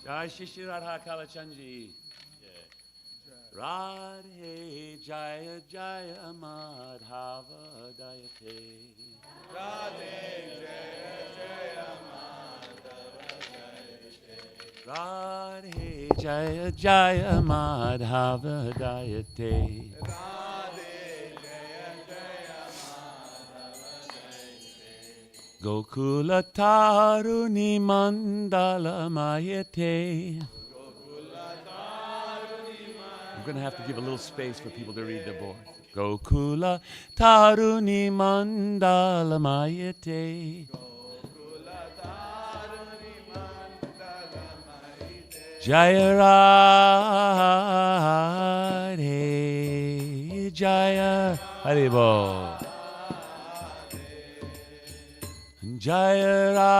Jai Shri Radha Kalachandji. Radhe Jaya Jaya Madhava Dayate. Radhe Jaya Jaya Madhava Dayate. Radhe Jaya Jaya Madhava Dayate. Radhe Jaya Jaya Madhava Dayate. Gokula Taruni Mandala Mayate. I'm going to have to give a little space for people to read the board. Gokula Taruni Mandala Mayate. Jaya Radhe Jaya Haribo. Jaya Radhe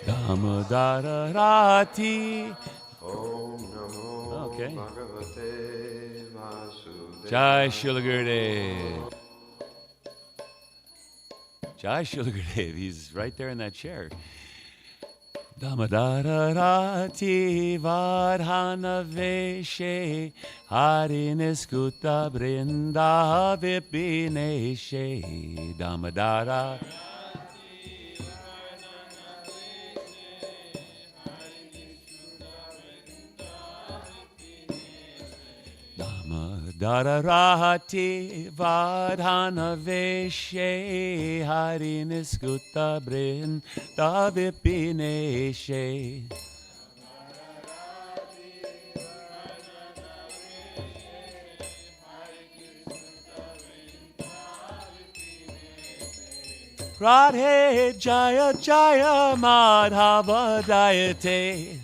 Damodara Rati. Okay. Jai Srila Gurudev. Jai Srila Gurudev. He's right there in that chair. Damodara Rati Vardhana Veshe Hariniskuta Brinda Vipineshe Damodara Dadarahati Vardhana Veshe Hariniskuta Brinda Vipineshe Radhe Jaya Jaya Madhava Dayate.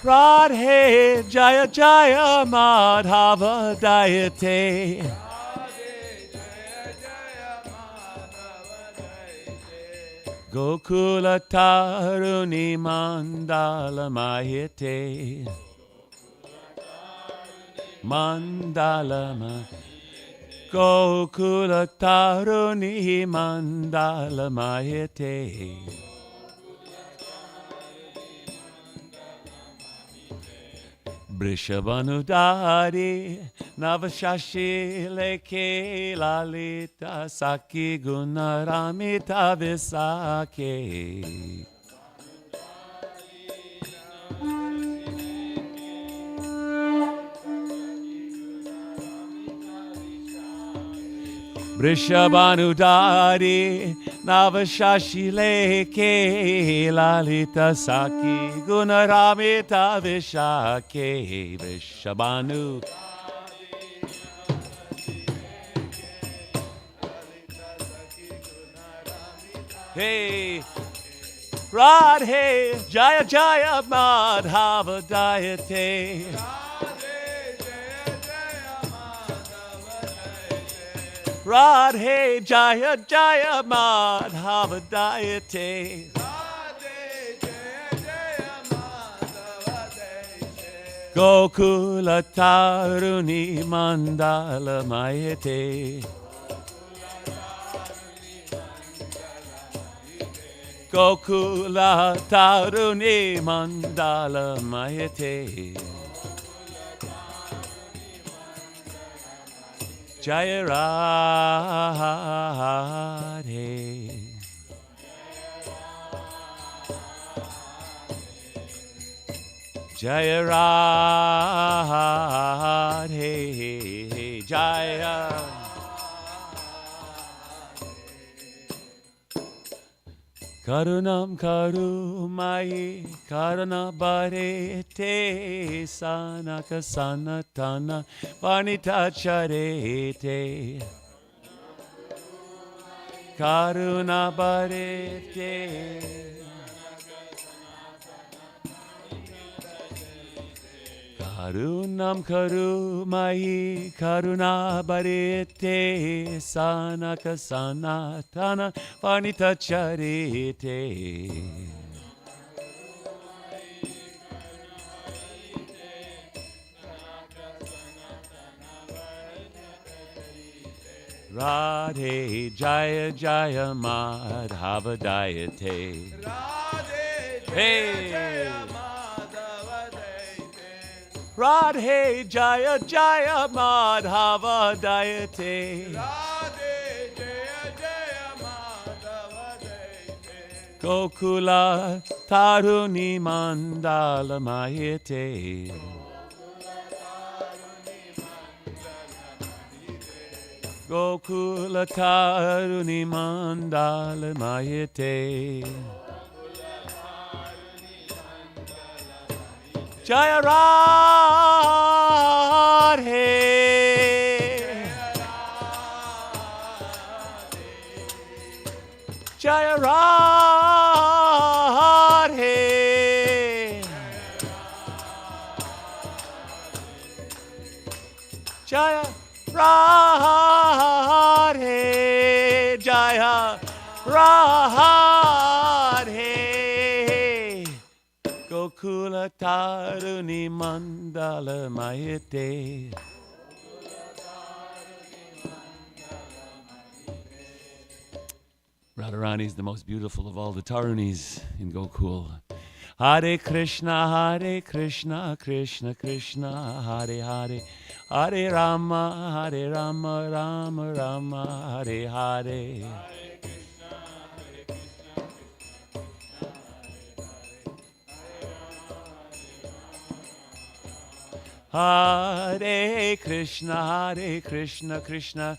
Radhe Jaya Jaya Madhava Dayate. Gokula Taruni Mandala Mayate. Mandala Gokula Taruni Mandala Mayate. Brishavanudari Navashashi Leke Lalita Saki Gunaramita Visake. Brishavanudari Navashashi Leke Lalita Saki Gunaramita Vishake. Brishabanu Hey Radhe Jaya Jaya Madhava Dayate. Radhe Jaya Jaya Madhava Dayate. Gokula Taruni Mandala Mayate. Gokula Taruni Mandala Mayate. Jaya Radhe. Jaya Radhe. Jaya Karunam Karumai Karuna Barete Sanaka Sanatana Vanita Charete Karuna Barete Karunam Karumai Karuna Barete Sanaka Sanatana Vanita Charite Radhe Jaya Jaya Madhava Dayate. Radhe Jaya Hey. Jaya Madhava Dayate. Radhe Jaya Jaya Madhava Dayate. Radhe Jaya Jaya Madhava Dayate. Gokula Taruni Mandala Mayate. Gokula Taruni Mandala Mayate. Jaya Radhe. Jaya Radhe. Jaya Radhe. Jaya Radhe. Gokula Taruni Mandala Mayate. Radharani is the most beautiful of all the Tarunis in Gokul. Hare Krishna, Krishna Krishna, Hare Hare, Hare Rama, Rama Rama, Hare Hare. Hare Krishna, Krishna Krishna,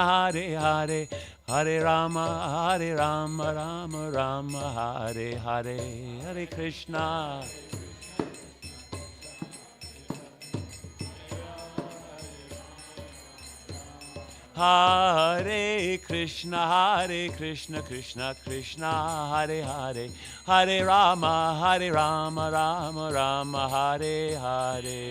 Hare Hare, Hare Rama, Rama Rama, Hare Hare, Hare Krishna. Hare Krishna, Krishna Krishna, Hare Hare, Hare Rama, Rama Rama, Hare Hare.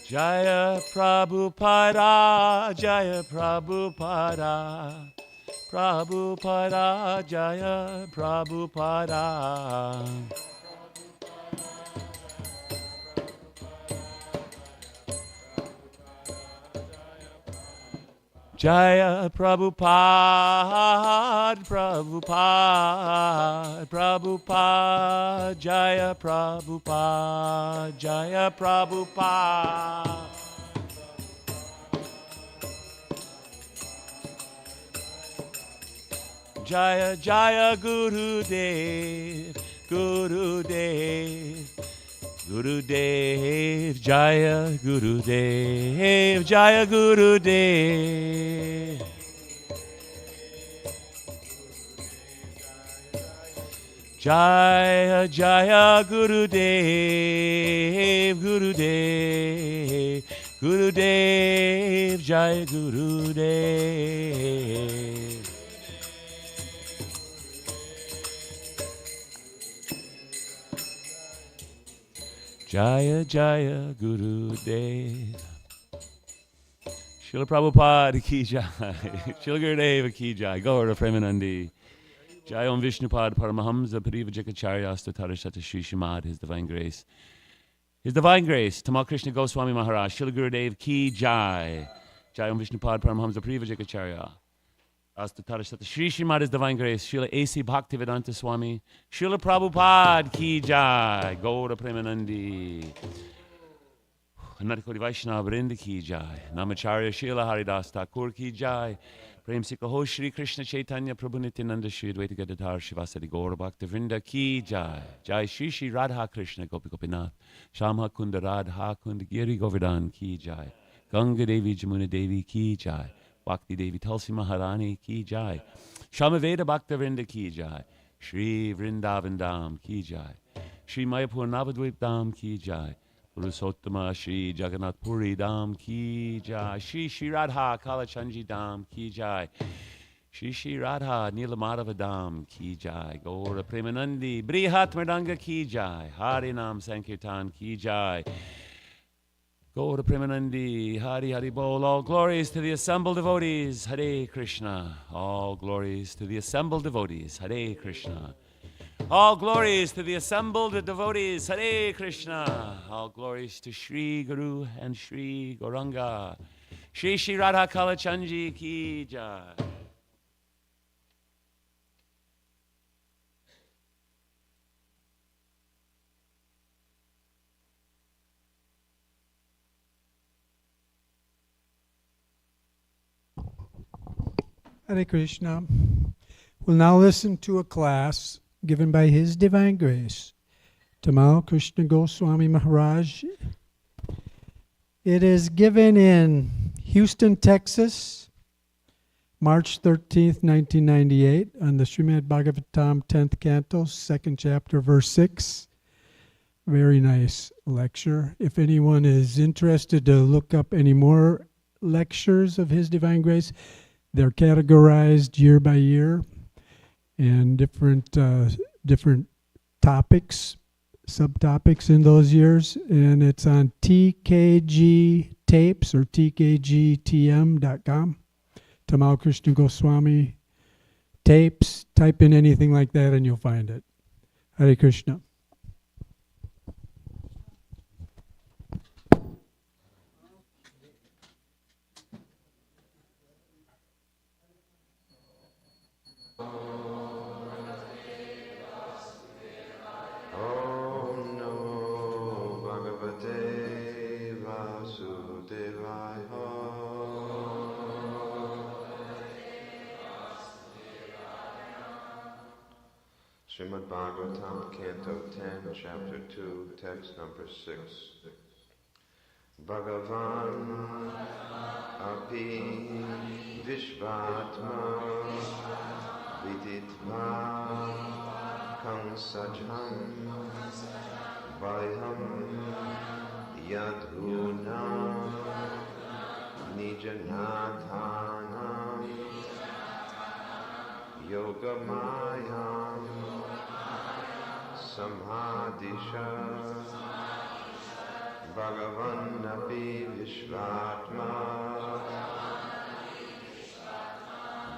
Jaya Prabhupada, Jaya Prabhupada, Prabhupada, Jaya Prabhupada. Jaya Prabhupada, Prabhupada, Prabhupada, Jaya Prabhupada, Jaya Prabhupada. Jaya Jaya Gurudev, Gurudev, Gurudev, Jaya Gurudev, Jaya Gurudev. Jaya Jaya Gurudev, Gurudev, Gurudev, Jaya Gurudev. Jaya Jaya Gurudev. Srila Prabhupada ki jai. Srila Gurudeva ki jai. Gaura Premanandi. Jai Om Vishnupad Paramahamsa Parivajikacharya Astatarashata Shri Shimad, His Divine Grace. His Divine Grace, Tamal Krishna Goswami Maharaj. Srila Gurudev ki jai. Jai Om Vishnupad Paramahamsa Parivajikacharya Astatarashata Shri Shimad, His Divine Grace. Srila A.C. Bhaktivedanta Swami. Srila Prabhupada ki jai. Gaura Premanandi. Annatikoti Vaishnava Vrinda ki jai. Namacharya Srila Haridas Thakur ki jai. Prem Sikho Shri Krishna Chaitanya Prabhu Nityananda Shri Advaita Gadadhar Shivasadi Gaura Bhakta Vrinda ki jai. Jai Shri Shri Radha Krishna Gopi Gopinath Shamha Kunda Radha Kunda Giri Govardhan ki jai. Ganga Devi Jamuna Devi ki jai. Bhakti Devi Tulsi Maharani ki jai. Shamaveda Bhakta Vrinda ki jai. Shri Vrindavan Dham ki jai. Shri Mayapur Navadvip Dham ki jai. Purusottama Shri Jagannath Puri Dham ki jai. Shri Shri Radha Kalachanji Dham ki jai. Shri Shri Radha Nilamadava Dham ki jai. Gaura Premanandi Brihat Mridanga ki jai. Harinam Sankirtan ki jai. Gaura Premanandi Hari Hari Bol. All glories to the assembled devotees. Hare Krishna. All glories to the assembled devotees. Hare Krishna. All glories to the assembled devotees. Hare Krishna. All glories to Shri Guru and Shri Gauranga. Shri Shri Radha Kalachandji ki jai. Hare Krishna. We'll now listen to a class given by His Divine Grace, Tamal Krishna Goswami Maharaj. It is given in Houston, Texas, March 13th, 1998, on the Srimad Bhagavatam 10th Canto, 2nd chapter, verse 6. Very nice lecture. If anyone is interested to look up any more lectures of His Divine Grace, they're categorized year by year and different topics, subtopics in those years. And it's on TKG tapes or tkgtm.com. Tamal Krishna Goswami tapes. Type in anything like that and you'll find it. Hare Krishna. Srimad Bhagavatam, Canto 10, Chapter 2, Text number 6. Bhagavan api vishvatma viditva kansajam vayam yadhuna nijanathanam yogamayam Samhadisha Bhagavan api Vishvatma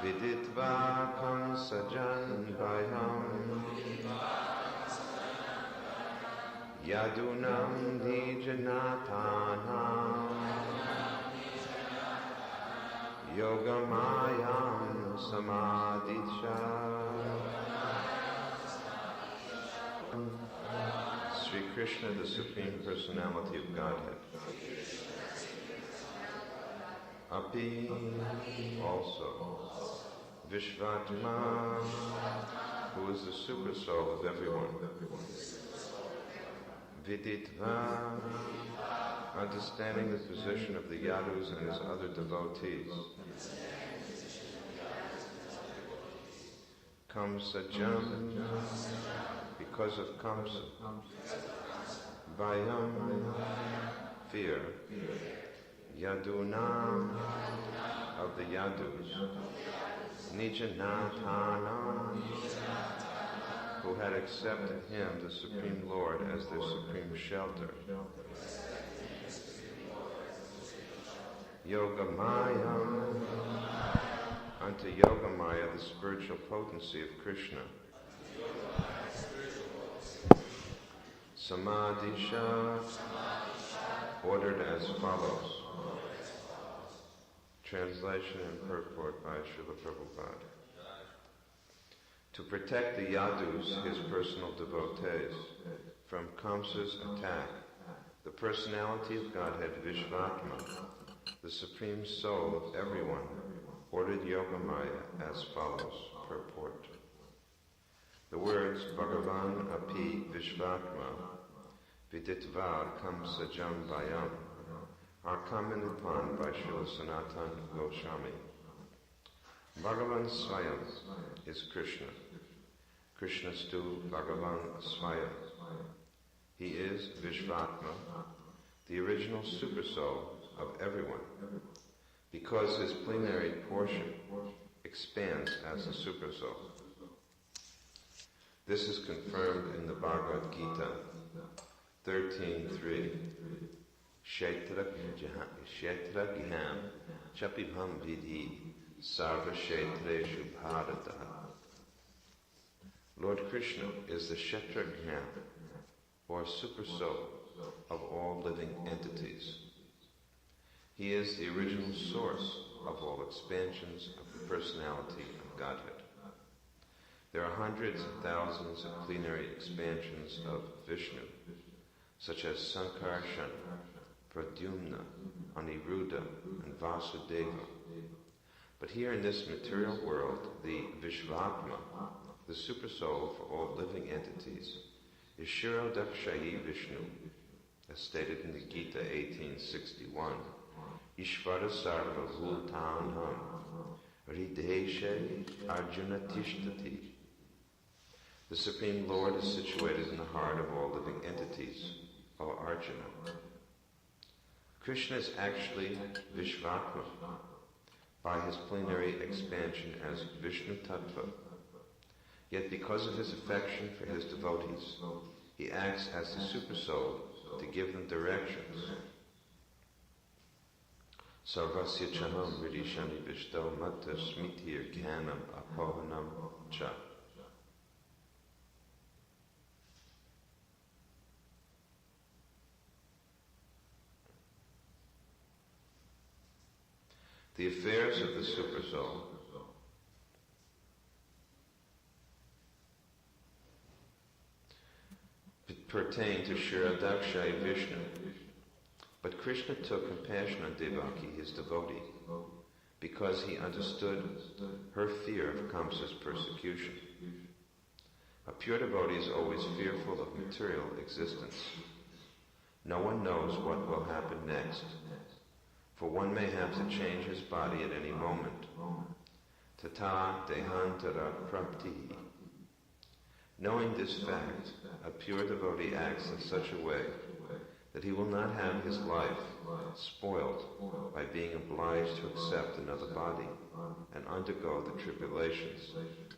Viditva Kamsajan Bhayam Yadunam Nijanatanam Yogamayam Samadhisha Sri Krishna, the Supreme Personality of Godhead. Api, also. Vishvatma, who is the super soul of everyone. Viditva, understanding the position of the Yadus and his other devotees. Kamsajam, because of Kamsa. Vayam, fear. Yadunam, of the Yadus. Nijanathanam, who had accepted him, the Supreme Lord, as their supreme shelter. Yogamayam, unto Yogamaya, the spiritual potency of Krishna. Samadhisha, ordered as follows. Translation and purport by Srila Prabhupada. To protect the Yadus, his personal devotees, from Kamsa's attack, the personality of Godhead Vishvatma, the supreme soul of everyone, ordered Yogamaya as follows. Purport. The words Bhagavan api Vishvatma Viditva Kamsajam Vayam are commented upon by Srila Sanatana Goswami. Bhagavan Swayam is Krishna. Krishnastu Bhagavan Swayam. He is Vishvatma, the original supersoul of everyone, because his plenary portion expands as a supersoul. This is confirmed in the Bhagavad Gita 13.3. Kshetra Giham Chapibham Vidhi Sarva Kshetreshu Bharata. Lord Krishna is the Kshetrajna, or supersoul, of all living entities. He is the original source of all expansions of the personality of Godhead. There are hundreds and thousands of plenary expansions of Vishnu, such as Sankarshan, Pradyumna, Aniruddha, and Vasudeva. But here in this material world, the Vishvatma, the supersoul for all living entities, is Shirodakshayi Vishnu, as stated in the Gita 1861, Ishvara Sarva Bhutanam, Hrideshe Arjuna Tishtati. The Supreme Lord is situated in the heart of all living entities, O Arjuna. Krishna is actually Vishvatma by his plenary expansion as Vishnu Tattva. Yet because of his affection for his devotees, he acts as the supersoul to give them directions. Sarvasya chaham hridishani vishto matta smitir gyanam apohanam cha. The affairs of the supersoul pertain to Shirodakshayi Vishnu, but Krishna took compassion on Devaki, his devotee, because he understood her fear of Kamsa's persecution. A pure devotee is always fearful of material existence. No one knows what will happen next, for one may have to change his body at any moment. Tata dehantara prapti. Knowing this fact, a pure devotee acts in such a way that he will not have his life spoiled by being obliged to accept another body and undergo the tribulations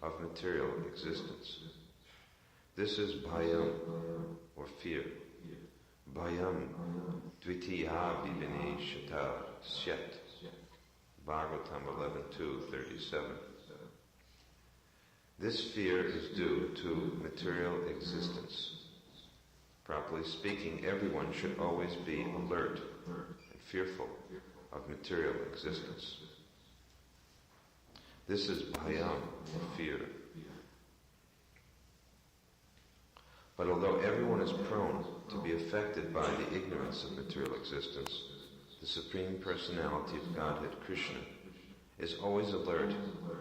of material existence. This is bhayam, or fear. Bhayam dvitiya vivini shata syat. Bhagavatam 11:2-37. This fear is due to material existence. Properly speaking, everyone should always be alert and fearful of material existence. This is bhayam, or fear. But although everyone is prone to be affected by the ignorance of material existence, the Supreme Personality of Godhead, Krishna, is always alert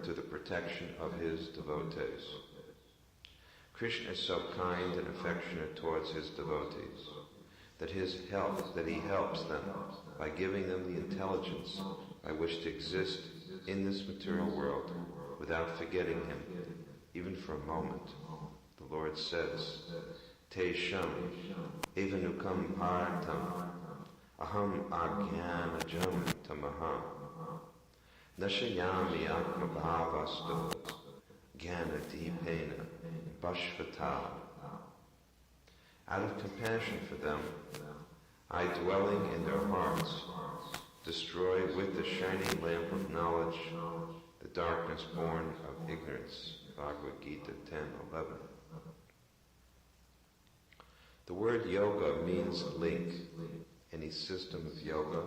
to the protection of his devotees. Krishna is so kind and affectionate towards his devotees that he helps them by giving them the intelligence by which to exist in this material world without forgetting him, even for a moment. The Lord says, Te sham evanukam partam aham agyanajam tamaham nashayami atma bhavastu gyana deepena bhashvata. Out of compassion for them, I, dwelling in their hearts, destroy with the shining lamp of knowledge the darkness born of ignorance. Bhagavad Gita 10:11. The word yoga means link. Any system of yoga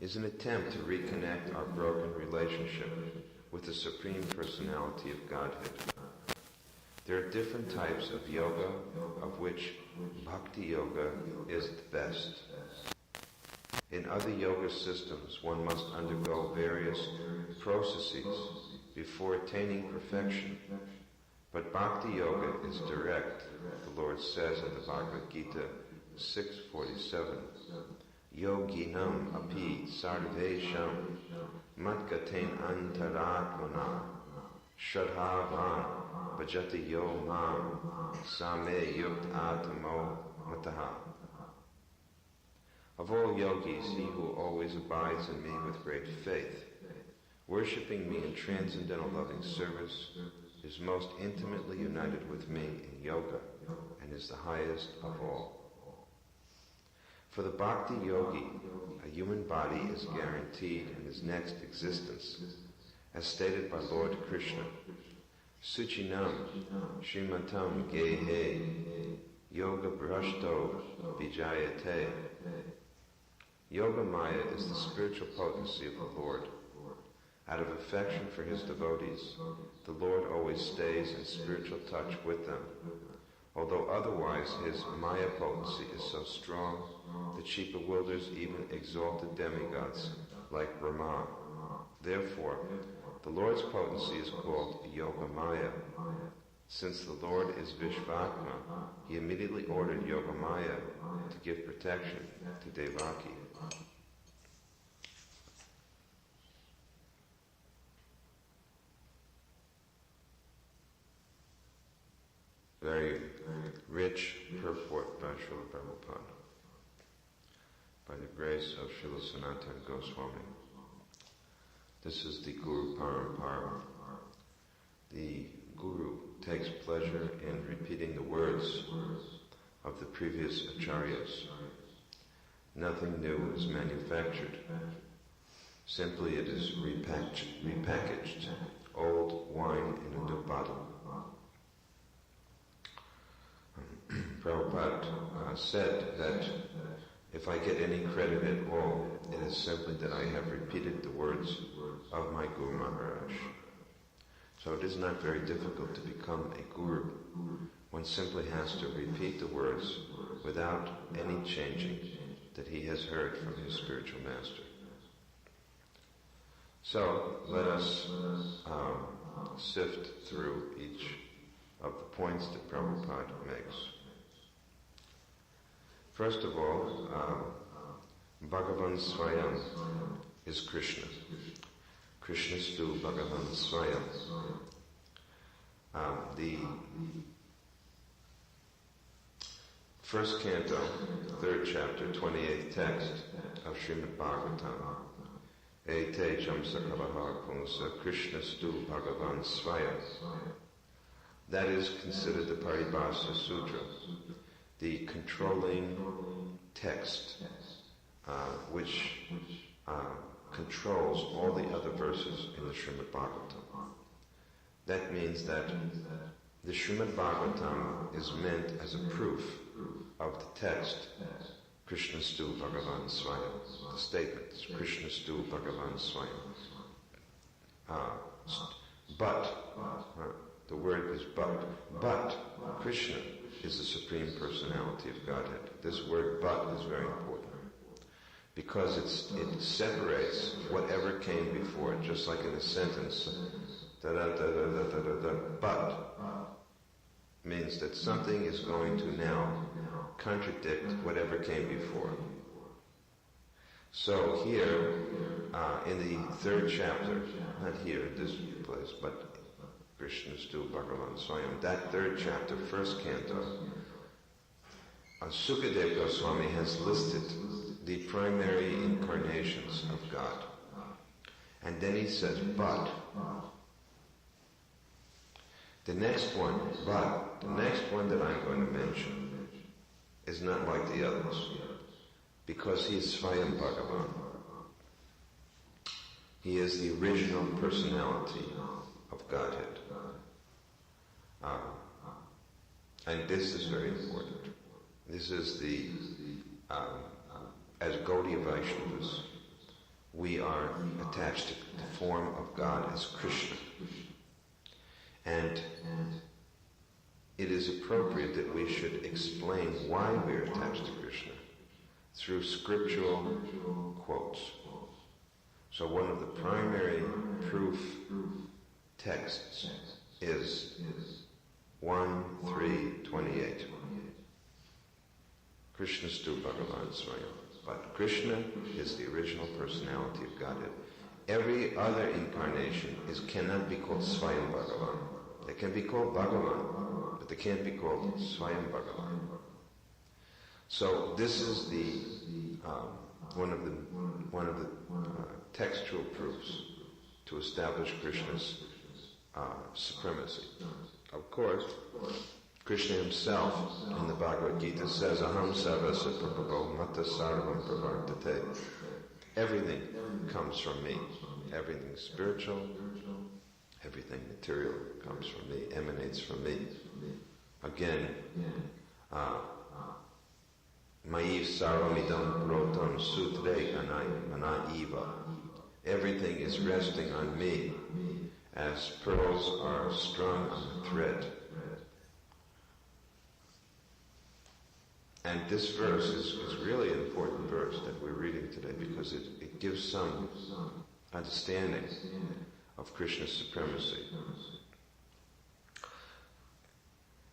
is an attempt to reconnect our broken relationship with the Supreme Personality of Godhead. There are different types of yoga, of which Bhakti Yoga is the best. In other yoga systems, one must undergo various processes before attaining perfection. But Bhakti Yoga is direct. The Lord says in the Bhagavad Gita 6:47, Yoginam api sarvesham matgaten antaratmana shadhavan bhajati yo mam same yukt atamo mataha. Of all yogis, he who always abides in me with great faith, worshipping me in transcendental loving service, is most intimately united with me in yoga and is the highest of all. For the Bhakti Yogi, a human body is guaranteed in his next existence, as stated by Lord Krishna. Suchinam Shrimatam Gehe Yoga Brashto Vijayate. Yoga Maya is the spiritual potency of the Lord. Out of affection for his devotees, the Lord always stays in spiritual touch with them, although otherwise his Maya potency is so strong that she bewilders even exalted demigods like Brahma. Therefore, the Lord's potency is called Yoga Maya. Since the Lord is Vishvatma, he immediately ordered Yoga Maya to give protection to Devaki. Very rich purport by Srila Prabhupada, by the grace of Srila Sanatana Goswami. This is the Guru Parampara. The Guru takes pleasure in repeating the words of the previous acharyas. Nothing new is manufactured. Simply it is repackaged, old wine in a new bottle. Prabhupada said that if I get any credit at all, it is simply that I have repeated the words of my Guru Maharaj. So it is not very difficult to become a guru. One simply has to repeat the words without any changing that he has heard from his spiritual master. So let us sift through each of the points that Prabhupada makes. First of all, Bhagavan Swayam is Krishna. Krishnastu Bhagavan Swayam. The first canto, third chapter, 28th text of Srimad Bhagavatam. Ete Jamsa Kavahar Punsa Krishnastu Bhagavan Swayam. That is considered the Paribhasa Sutra, the controlling text which controls all the other verses in the Srimad Bhagavatam. That means that the Srimad Bhagavatam is meant as a proof of the text, Krishnastu Bhagavan Swayam. The statement is Krishnastu Bhagavan Swayam. The word is but Krishna is the Supreme Personality of Godhead. This word but is very important because it separates whatever came before it, just like in a sentence, but means that something is going to now contradict whatever came before. So here, in the third chapter, not here in this place, but Krishnastu Bhagavan Swayam, that third chapter, first canto, Sukadeva Goswami has listed the primary incarnations of God. And then he says, but. The next one that I'm going to mention is not like the others, because he is Swayam Bhagavan. He is the original personality of Godhead. And this is very important. This is the, as Gaudiya Vaishnavas, we are attached to the form of God as Krishna. And it is appropriate that we should explain why we are attached to Krishna through scriptural quotes. So one of the primary proof texts is 1:3:28. Krishnastu Bhagavan Swayam. But Krishna is the original personality of Godhead. Every other incarnation cannot be called Swayam Bhagavan. They can be called Bhagavan, but they can't be called Swayam Bhagavan. So this is the one of the textual proofs to establish Krishna's supremacy. Of course, Krishna himself in the Bhagavad Gita says, Aham sarvasya prabhavo mata sarvam pravartate. Everything comes from me. Everything spiritual, Everything material comes from me, emanates from me. Again, Maiv saramidam rotam sutre anaiva. Everything is resting on me as pearls are strung on a thread. And this verse is really an important verse that we're reading today because it gives some understanding of Krishna's supremacy.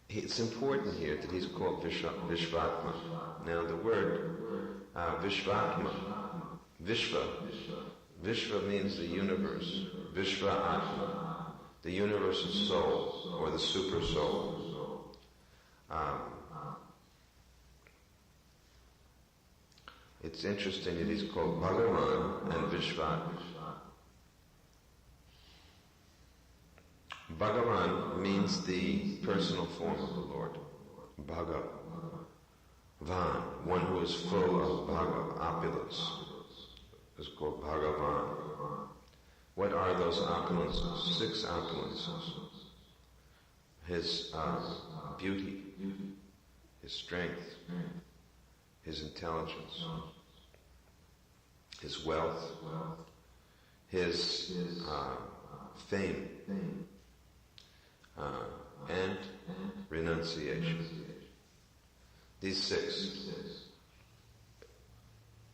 It's important here that he's called Vishvatma. Now the word Vishvatma, Vishva means the universe, Vishva Atma, the universal soul, or the super soul. It's interesting that he's called Bhagavan and Vishvat. Bhagavan means the personal form of the Lord. Bhagavan, one who is full of bhaga, opulence, is called Bhagavan. What are those opulences? 6 opulences. His beauty, his strength, his intelligence, his wealth, his fame, and renunciation. These 6.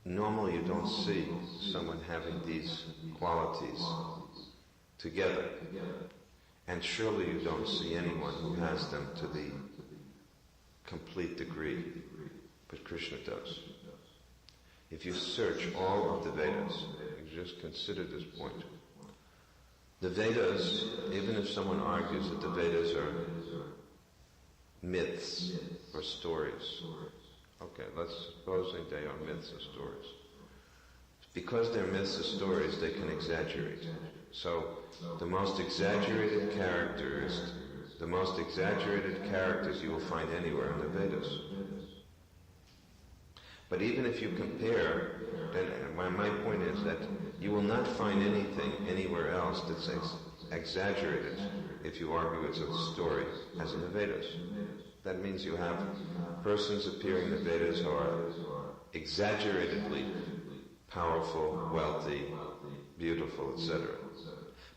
Normally you don't see someone having these qualities together. And surely you don't see anyone who has them to the complete degree. But Krishna does. If you search all of the Vedas, you just consider this point. The Vedas, even if someone argues that the Vedas are myths or stories, okay, let's suppose they are myths or stories. Because they're myths or stories, they can exaggerate. So the most exaggerated characters you will find anywhere in the Vedas. But even if you compare, then my point is that you will not find anything anywhere else that's exaggerated if you argue it's a story as in the Vedas. That means you have persons appearing in the Vedas who are exaggeratedly powerful, wealthy, beautiful, etc.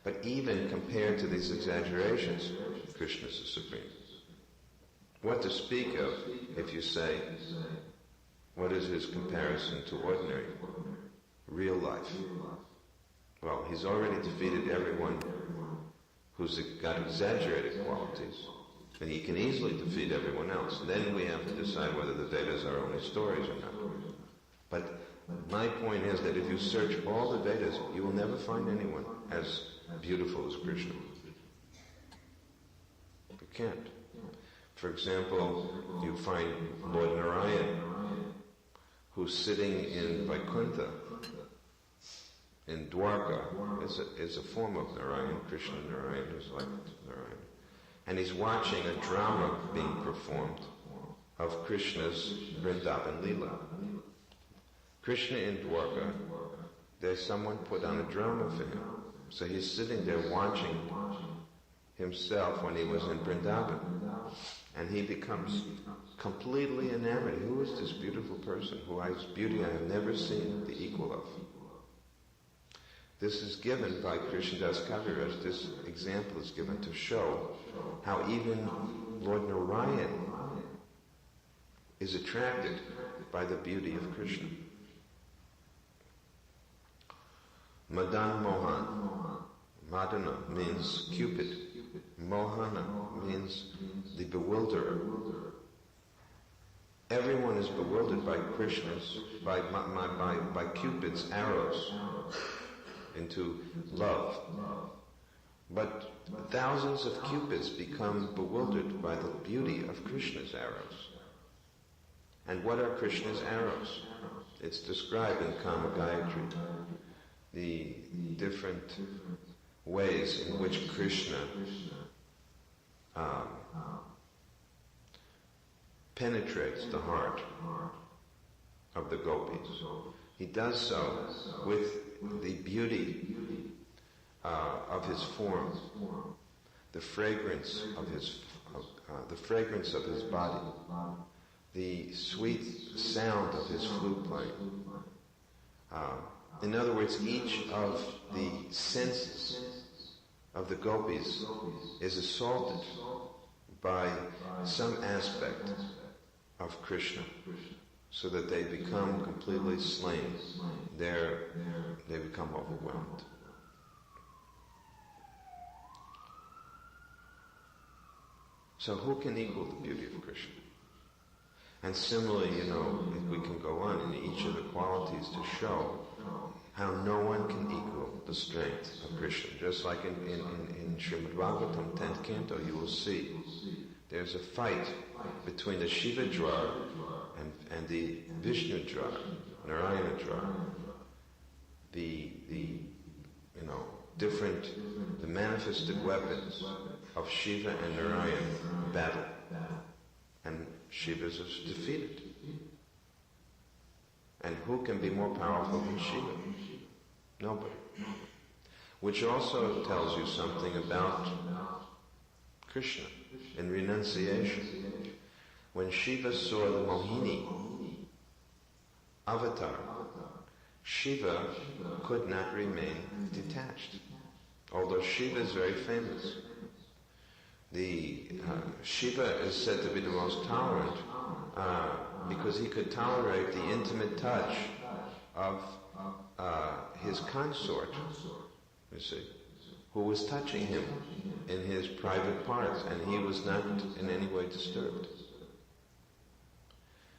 But even compared to these exaggerations, Krishna is the supreme. What to speak of if you say, what is his comparison to ordinary, real life? Well, he's already defeated everyone who's got exaggerated qualities, and he can easily defeat everyone else. Then we have to decide whether the Vedas are only stories or not. But my point is that if you search all the Vedas, you will never find anyone as beautiful as Krishna. You can't. For example, you find Lord Narayan, who's sitting in Vaikuntha, in Dwarka, is a form of Narayan, Krishna Narayan, who's like Narayan. And he's watching a drama being performed of Krishna's Vrindavan Leela. Krishna in Dwarka, there's someone put on a drama for him. So he's sitting there watching himself when he was in Vrindavan. And he becomes completely enamored. Who is this beautiful person who has beauty I have never seen the equal of? This is given by Krishnadas Kaviraj. This example is given to show how even Lord Narayan is attracted by the beauty of Krishna. Madan Mohan. Madana means Cupid. Mohana means the bewilderer. Everyone is bewildered by Krishna's, by Cupid's arrows into love. But thousands of Cupids become bewildered by the beauty of Krishna's arrows. And what are Krishna's arrows? It's described in Kama Gayatri, the different ways in which Krishna penetrates the heart of the gopis. He does so with the beauty of his form, the fragrance of his body, the sweet sound of his flute playing. In other words, each of the senses of the gopis is assaulted by some aspect of Krishna, so that they become completely slain. They become overwhelmed. So who can equal the beauty of Krishna? And similarly, we can go on in each of the qualities to show how no one can equal the strength of Krishna. Just like in Srimad Bhagavatam, 10th canto, you will see there's a fight between the Shiva Dwar and the Vishnu Dwar, Narayana Dwar. The manifested weapons of Shiva and Narayana battle. And Shiva is defeated. And who can be more powerful than Shiva? Nobody. Which also tells you something about Krishna in renunciation. When Shiva saw the Mohini avatar, Shiva could not remain detached. Although Shiva is very famous. Shiva is said to be the most tolerant because he could tolerate the intimate touch of his consort, you see, who was touching him in his private parts, and he was not in any way disturbed.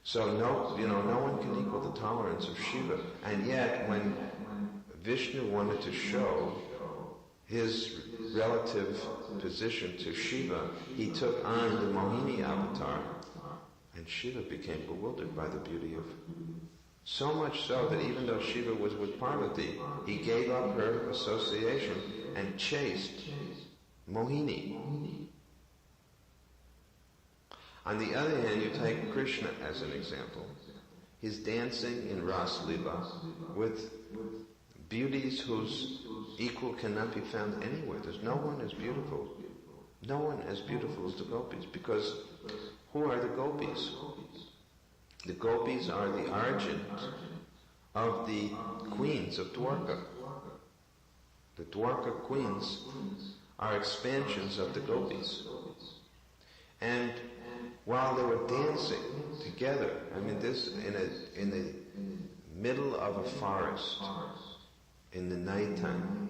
So no one can equal the tolerance of Shiva. And yet, when Vishnu wanted to show his relative position to Shiva, he took on the Mohini avatar, and Shiva became bewildered by the beauty of. So much so that even though Shiva was with Parvati, he gave up her association and chased Mohini. On the other hand, you take Krishna as an example. He's dancing in Ras Lila with beauties whose equal cannot be found anywhere. There's no one as beautiful. No one as beautiful as the gopis. Because who are the gopis? The gopis are the argent of the queens of Dwarka. The Dwarka queens are expansions of the gopis. And while they were dancing together, this in the middle of a forest, in the nighttime,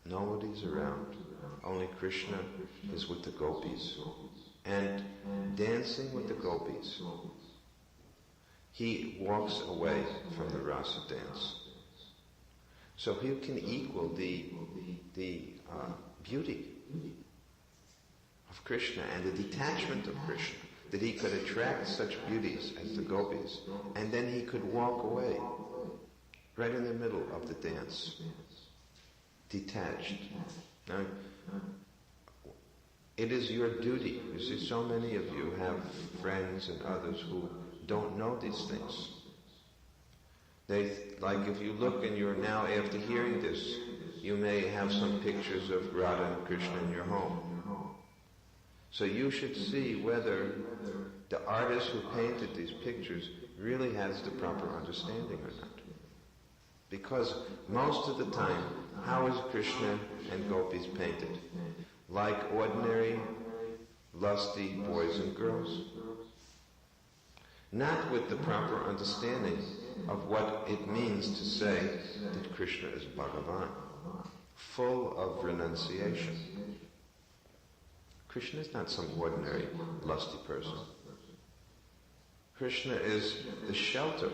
nobody's around. Only Krishna is with the gopis. And dancing with the gopis, he walks away from the rasa dance. So he can equal the beauty of Krishna and the detachment of Krishna, that he could attract such beauties as the gopis, and then he could walk away right in the middle of the dance, detached. Now, it is your duty. You see, so many of you have friends and others who don't know these things. If you look and you're now, after hearing this, you may have some pictures of Radha and Krishna in your home. So you should see whether the artist who painted these pictures really has the proper understanding or not. Because most of the time, how is Krishna and gopis painted? Like ordinary, lusty boys and girls. Not with the proper understanding of what it means to say that Krishna is Bhagavan, full of renunciation. Krishna is not some ordinary, lusty person. Krishna is the shelter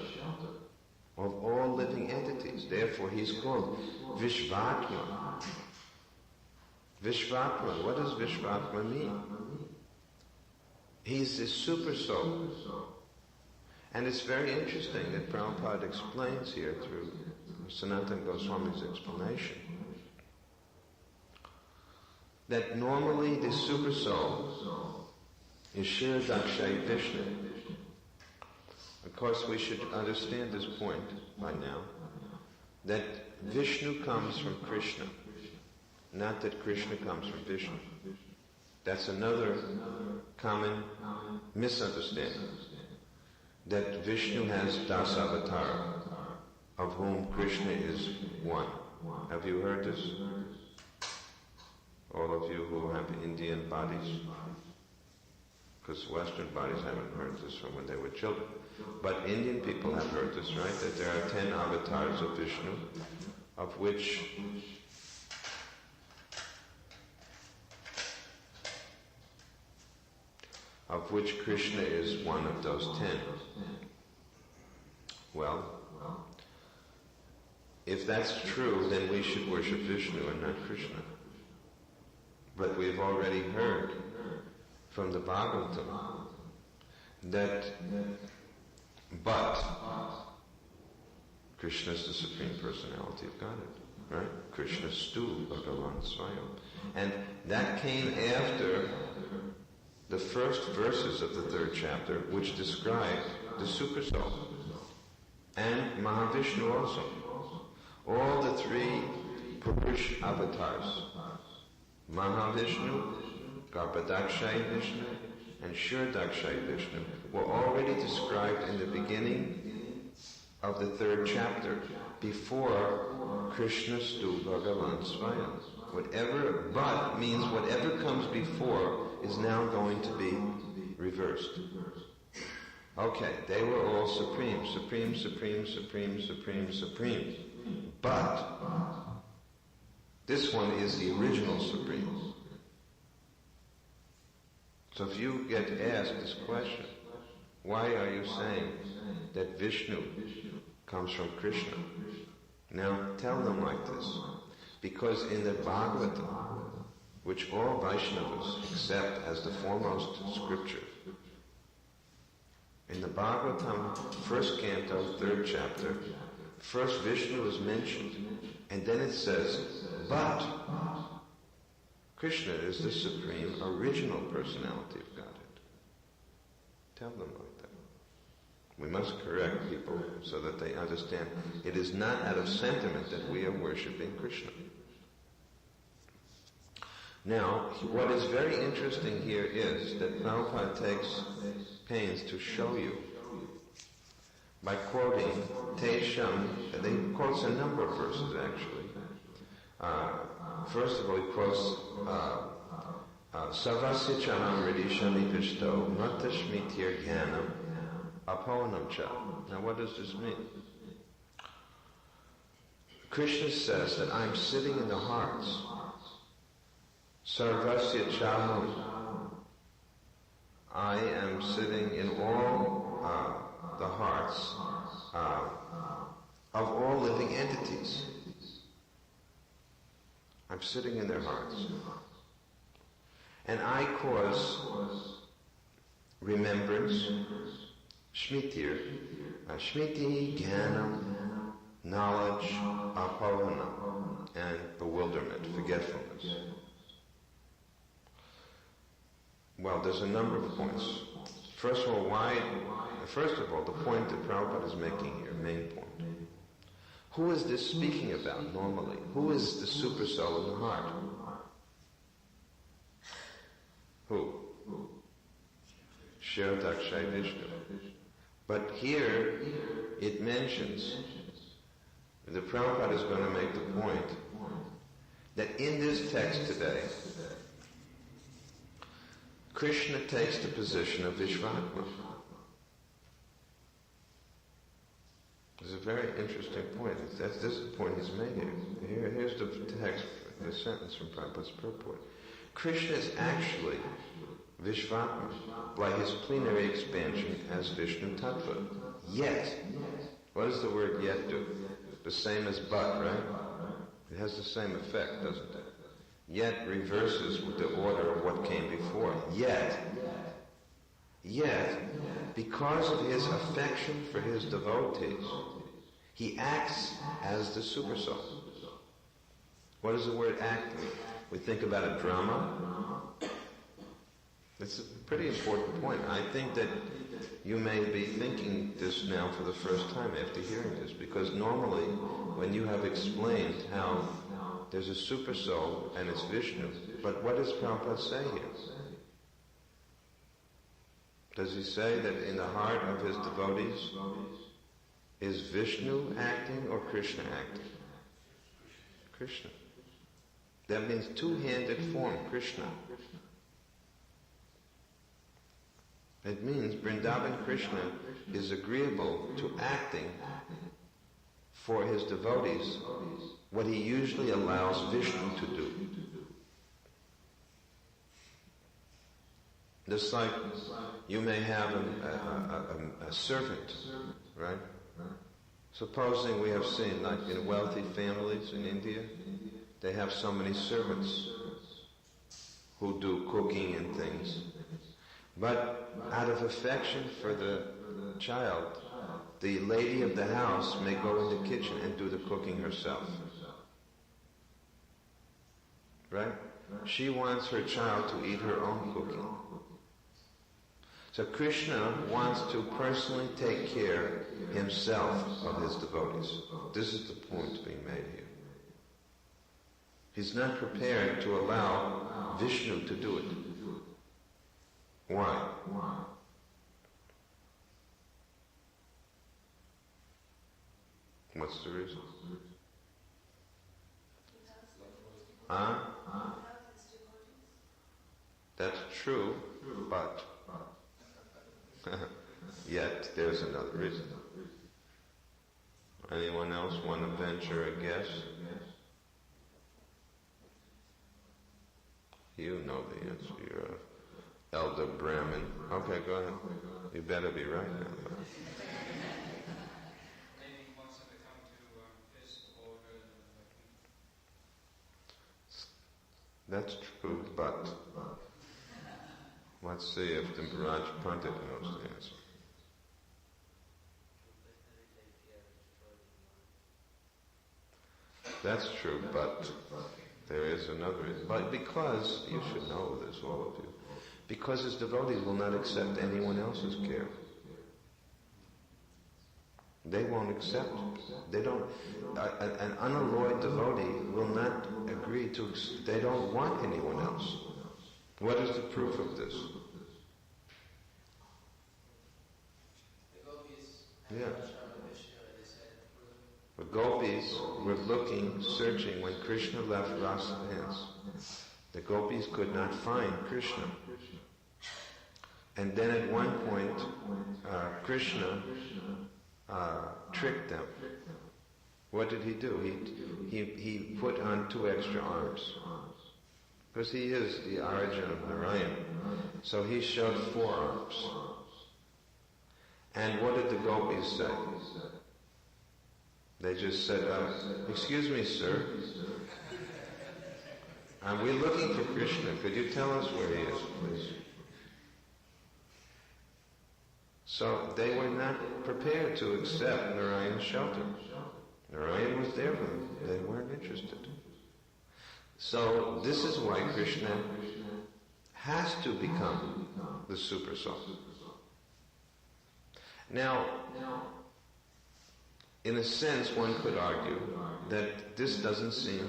of all living entities. Therefore, he's called Vishvatma. Vishvatma. What does Vishvatma mean? He's the super soul. And it's very interesting that Prabhupada explains here through Sanatana Goswami's explanation that normally the super soul is Kshirodakshayi Vishnu. Of course, we should understand this point by now, that Vishnu comes from Krishna. not that Krishna comes from Vishnu. That's another common misunderstanding, that Vishnu has Das Avatara, of whom Krishna is one. Have you heard this? All of you who have Indian bodies? Because Western bodies haven't heard this from when they were children. But Indian people have heard this, right? That there are 10 avatars of Vishnu, of which Krishna is one of those 10. Well, if that's true, then we should worship Vishnu and not Krishna. But we've already heard from the Bhagavatam that Krishna is the Supreme Personality of Godhead, right? Krishna Stu Bhagavan Swayam. And that came after the first verses of the 3rd chapter, which described the Supersoul, and Mahavishnu also. All the 3 Purush avatars, Mahavishnu, Garbhadakshayi Vishnu, and Shurdakshayi Vishnu, were already described in the beginning of the 3rd chapter, before Krishna Stu Bhagavan Swayam. Whatever but means whatever comes before is now going to be reversed. Okay, they were all supreme, supreme, supreme, supreme, supreme, supreme. But this one is the original supreme. So if you get asked this question, why are you saying that Vishnu comes from Krishna? Now tell them like this. Because in the Bhagavatam, which all Vaishnavas accept as the foremost scripture, in the Bhagavatam, 1st canto, 3rd chapter, first Vishnu is mentioned, and then it says, but Krishna is the supreme original personality of Godhead. Tell them like that. We must correct people so that they understand it is not out of sentiment that we are worshipping Krishna. Now, what is very interesting here is that Prabhupada takes pains to show you by quoting Tesham, and he quotes a number of verses actually. First of all, he quotes Savasya Chaham Ridishami Vishto Matashmitir Gyanam Aponam Cha. Now what does this mean? Krishna says that I'm sitting in the hearts. Sarvasya Chaham. I am sitting in all the hearts of all living entities. I'm sitting in their hearts. And I cause remembrance, shmitir, shmiti, jnanam, knowledge, apavanam, and bewilderment, forgetfulness. Well, there's a number of points. First of all, the point that Prabhupada is making here, main point. Who is this speaking about normally? Who is the super soul in the heart? Who? Shiradakshay Vishnu. But here it mentions, the Prabhupada is going to make the point, that in this text today, Krishna takes the position of Vishvatma. It's a very interesting point. This is the point he's made here. Here's the text, the sentence from Prabhupada's purport. Krishna is actually Vishvatma by his plenary expansion as Vishnu Tattva. Yet, what does the word yet do? The same as but, right? It has the same effect, doesn't it? Yet reverses with the order of what came before. Yet, because of his affection for his devotees, he acts as the Supersoul. What does the word act mean? We think about a drama. It's a pretty important point. I think that you may be thinking this now for the first time after hearing this, because normally when you have explained how there's a super soul, and it's Vishnu. But what does Prabhupada say here? Does he say that in the heart of his devotees is Vishnu acting or Krishna acting? Krishna. That means two-handed form, Krishna. It means Vrindavan Krishna is agreeable to acting for his devotees what he usually allows Vishnu to do. Just like you may have a servant, right? Supposing we have seen, like in wealthy families in India, they have so many servants who do cooking and things. But out of affection for the child, the lady of the house may go in the kitchen and do the cooking herself. Right? She wants her child to eat her own cooking. So Krishna wants to personally take care himself of his devotees. This is the point being made here. He's not prepared to allow Vishnu to do it. Why? What's the reason? Huh? That's true, but yet there's another reason. Anyone else want to venture a guess? You know the answer. You're an elder Brahmin. Okay, go ahead. You better be right now. Maybe he wants them to come to his order. That's true, but let's see if the Raj Pandit knows the answer. That's true, but there is another reason. But because, you should know this, all of you, because his devotees will not accept anyone else's care. They won't accept. They don't. An unalloyed devotee will not agree to. They don't want anyone else. What is the proof of this? Yeah. The gopis were looking, searching when Krishna left Rasa's hands. The gopis could not find Krishna. And then at one point, Krishna tricked them. What did he do? He put on 2 extra arms. Because he is the origin of Narayan. So he showed 4 arms. And what did the gopis say? They just said, excuse me, sir. We're looking for Krishna. Could you tell us where he is, please? So they were not prepared to accept Narayan's shelter. Narayan was there for them. They weren't interested. So this is why Krishna has to become the super soul. Now, in a sense, one could argue that this doesn't seem,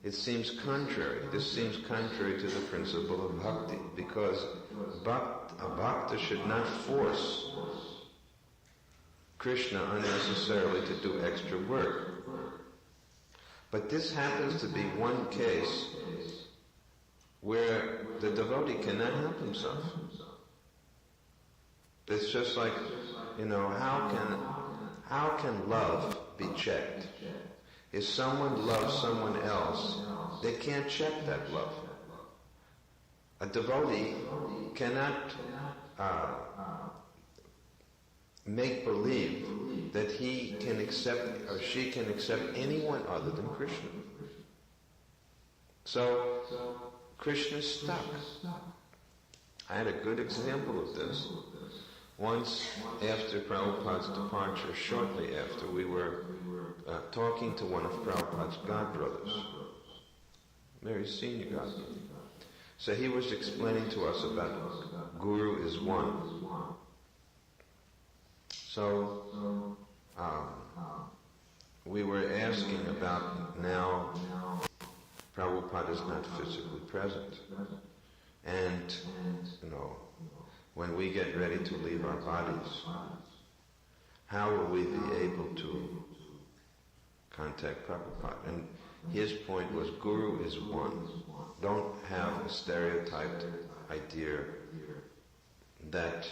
it seems contrary. This seems contrary to the principle of bhakti, because a bhakta should not force Krishna unnecessarily to do extra work. But this happens to be one case where the devotee cannot help himself. It's just like, how can love be checked? If someone loves someone else, they can't check that love. A devotee cannot make believe that he can accept or she can accept anyone other than Krishna. So Krishna's stuck. I had a good example of this. Once, after Prabhupada's departure, shortly after, we were talking to one of Prabhupada's godbrothers, very senior godbrother. So he was explaining to us about Guru is one. So we were asking about now Prabhupada is not physically present. And, when we get ready to leave our bodies, how will we be able to contact Prabhupada? And his point was, Guru is one. Don't have a stereotyped idea that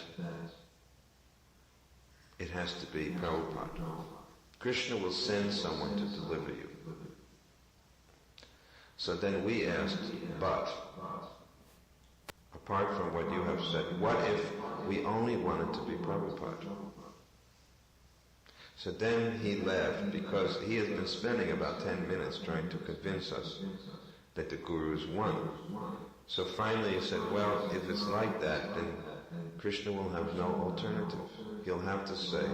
it has to be Prabhupada. Krishna will send someone to deliver you. So then we asked, but, apart from what you have said, what if we only wanted to be Prabhupada? So then he laughed, because he has been spending about 10 minutes trying to convince us that the Guru is one. So finally he said, well, if it's like that, then Krishna will have no alternative. He'll have to say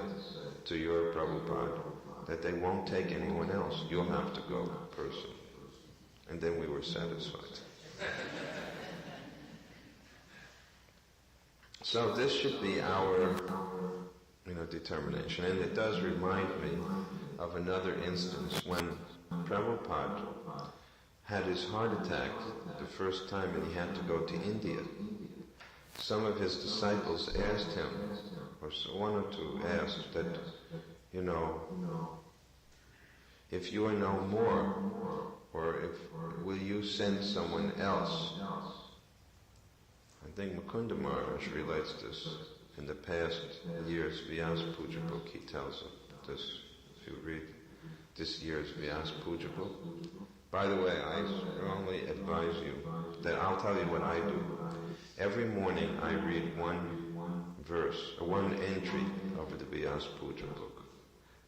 to your Prabhupada that they won't take anyone else. You'll have to go personally. And then we were satisfied. So this should be our, determination. And it does remind me of another instance when Prabhupada had his heart attack the first time and he had to go to India. Some of his disciples asked him, or one or two asked that, if you are no more, or will you send someone else? I think Mukunda Maharaj relates this. In the past year's Vyasa Puja book, he tells of this. If you read this year's Vyasa Puja book. By the way, I strongly advise you that I'll tell you what I do. Every morning I read one verse, or one entry of the Vyasa Puja book.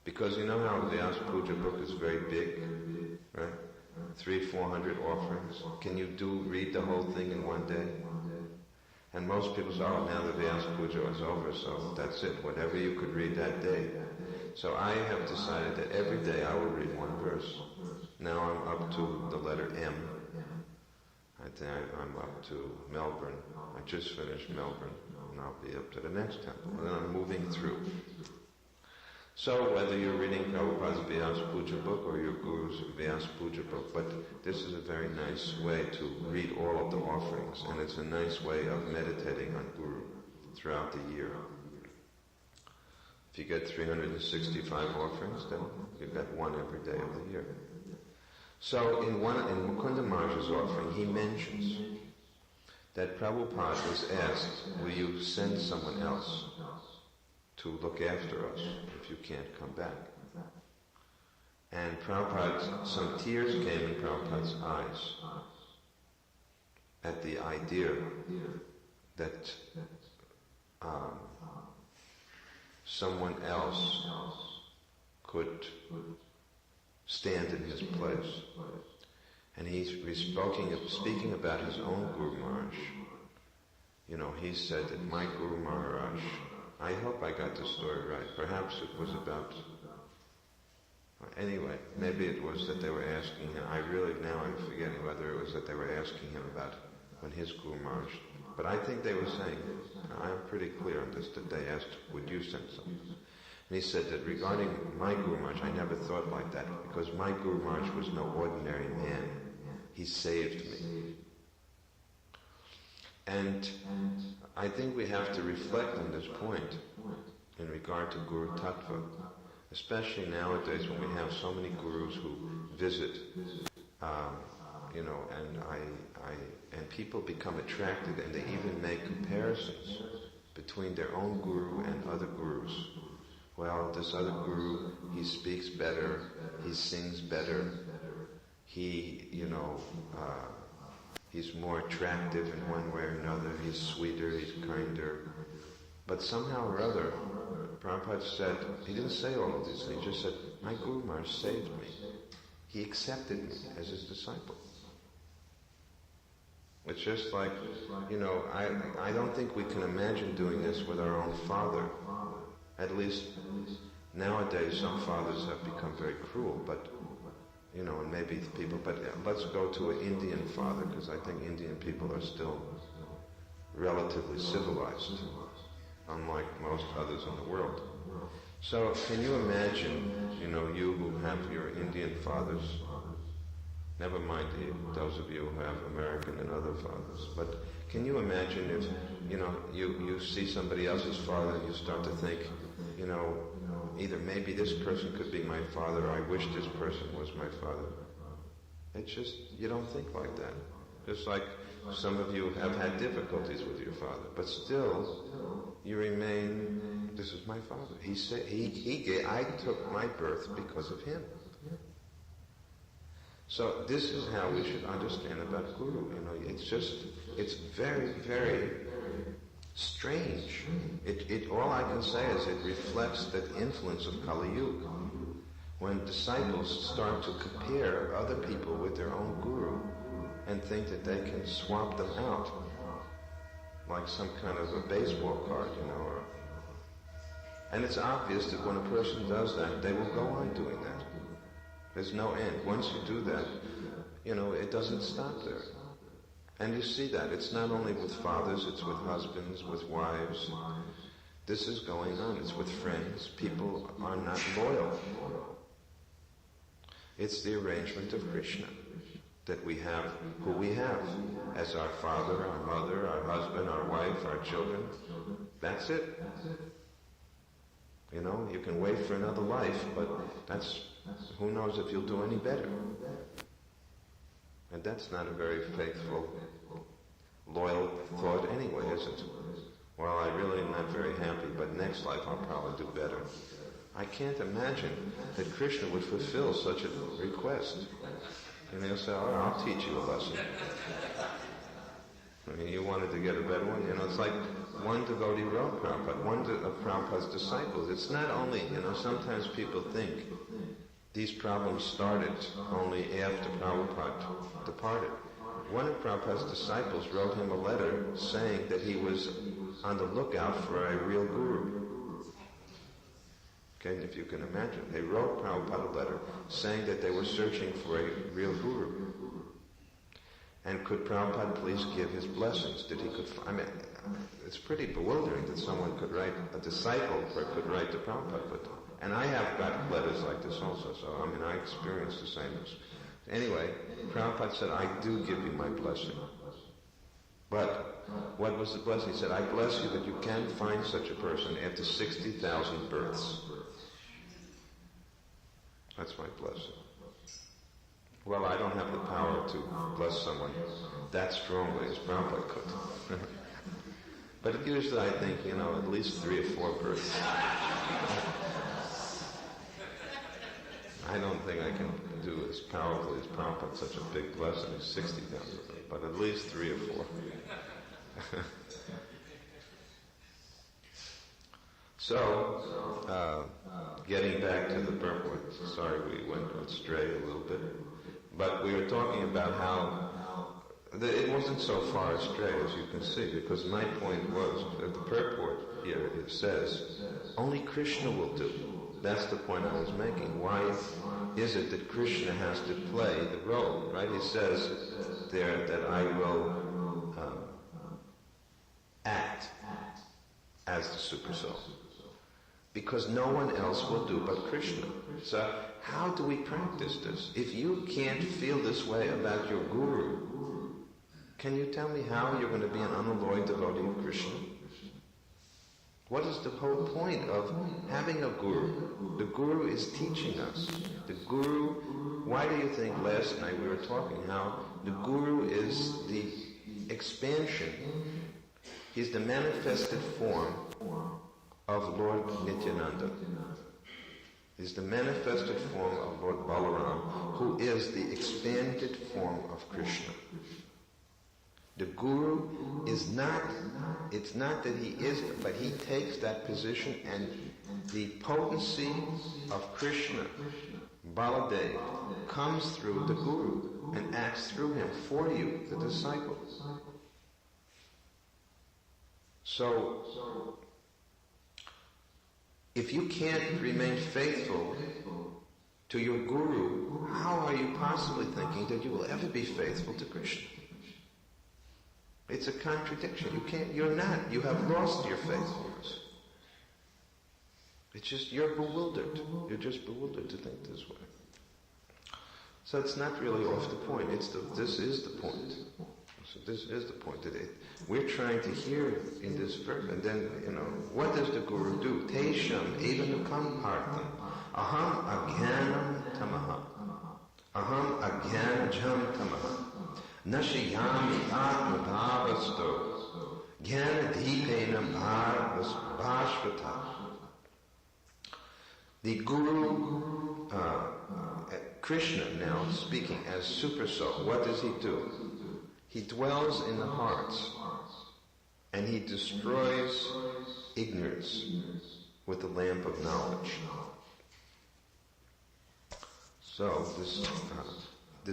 Because you know how the Vyasa Puja book is very big, right? 300-400 offerings. Can you read the whole thing in one day? And most people say, oh, now the Vyasa Puja is over, so that's it, whatever you could read that day. So I have decided that every day I will read one verse. Now I'm up to the letter M. I think I'm up to Melbourne. I just finished Melbourne, and I'll be up to the next temple. And then I'm moving through. So whether you're reading Prabhupada's Vyasa Puja book or your Guru's Vyasa Puja book, but this is a very nice way to read all of the offerings, and it's a nice way of meditating on Guru throughout the year. If you get 365 offerings, then you get one every day of the year. So in Mukunda Maharaj's offering, he mentions that Prabhupada was asked, will you send someone else to look after us if you can't come back? And some tears came in Prabhupada's eyes at the idea that someone else could stand in his place. And he's speaking about his own Guru Maharaj. He said that my Guru Maharaj, I hope I got the story right. Perhaps it was about, anyway, maybe it was that they were asking him, I'm forgetting whether it was that they were asking him about when his Guru Maharaj, but I think they were saying, I'm pretty clear on this, that they asked, would you send someone? And he said that regarding my Guru Maharaj, I never thought like that, because my Guru Maharaj was no ordinary man. He saved me. And I think we have to reflect on this point in regard to Guru Tattva, especially nowadays when we have so many gurus who visit, and people become attracted, and they even make comparisons between their own guru and other gurus. Well, this other guru, he speaks better, he sings better, he's more attractive in one way or another, he's sweeter, he's kinder. But somehow or other, Prabhupada said, he didn't say all of these things, he just said, my Guru Maharaj saved me. He accepted me as his disciple. It's just like, I don't think we can imagine doing this with our own father. At least nowadays some fathers have become very cruel, but and maybe people, but let's go to an Indian father, because I think Indian people are still relatively civilized, unlike most others in the world. So can you imagine, you who have your Indian fathers, Never mind those of you who have American and other fathers. But can you imagine if, you see somebody else's father and you start to think, either maybe this person could be my father, or I wish this person was my father. It's just, you don't think like that. Just like some of you have had difficulties with your father, but still, you remain, this is my father. He said, I took my birth because of him. So this is how we should understand about Guru. It's very, very strange. All I can say is it reflects the influence of Kali Yuga. When disciples start to compare other people with their own Guru and think that they can swap them out like some kind of a baseball card, and it's obvious that when a person does that, they will go on doing that. There's no end. Once you do that, it doesn't stop there. And you see that. It's not only with fathers, it's with husbands, with wives. This is going on. It's with friends. People are not loyal. It's the arrangement of Krishna that we have, who we have as our father, our mother, our husband, our wife, our children. That's it. You can wait for another life, but who knows if you'll do any better. And that's not a very faithful, loyal thought anyway, is it? Well, I really am not very happy, but next life I'll probably do better. I can't imagine that Krishna would fulfill such a request. And he'll say, I'll teach you a lesson. I mean, you wanted to get a better one? It's like one devotee wrote Prabhupada, one of Prabhupada's disciples. It's not only, sometimes people think these problems started only after Prabhupada departed. One of Prabhupada's disciples wrote him a letter saying that he was on the lookout for a real guru. Okay, if you can imagine. They wrote Prabhupada a letter saying that they were searching for a real guru. And could Prabhupada please give his blessings that he could it's pretty bewildering that someone could write, a disciple could write to Prabhupada. And I have got letters like this also, so I experienced the same. Anyway, Prabhupada said, I do give you my blessing. But what was the blessing? He said, I bless you that you can find such a person after 60,000 births. That's my blessing. Well, I don't have the power to bless someone that strongly as Prabhupada could. But usually I think, at least 3 or 4 births. I don't think I can do as powerfully as Prabhupada, such a big blessing, 60,000, but at least 3 or 4. So, getting back to the purport, sorry we went astray a little bit, but we were talking about how it wasn't so far astray as you can see, because my point was that the purport here, it says, only Krishna will do. That's the point I was making. Why is it that Krishna has to play the role, right? He says there that I will act as the super soul. Because no one else will do but Krishna. So how do we practice this? If you can't feel this way about your guru, can you tell me how you're going to be an unalloyed devotee of Krishna? What is the whole point of having a guru? The guru is teaching us. The guru, why do you think last night we were talking how the guru is the expansion, he's the manifested form of Lord Nityananda. He's the manifested form of Lord Balaram, who is the expanded form of Krishna. The guru is not, it's not that he is, but he takes that position, and the potency of Krishna, Baladev, comes through the guru and acts through him for you, the disciple. So, if you can't remain faithful to your guru, how are you possibly thinking that you will ever be faithful to Krishna? It's a contradiction. You're not. You have lost your faithfulness. It's just, you're bewildered. You're just bewildered to think this way. So it's not really off the point. This is the point. So this is the point. We're trying to hear in this verse, and then, what does the Guru do? Tesham evanukam partam aham agyanam tamaha aham agyanajam tamaha nashiyami atmabhavasto jnanadipena bhashvata. The Guru, Krishna now speaking as Super Soul, what does he do? He dwells in the hearts and he destroys ignorance with the lamp of knowledge. So this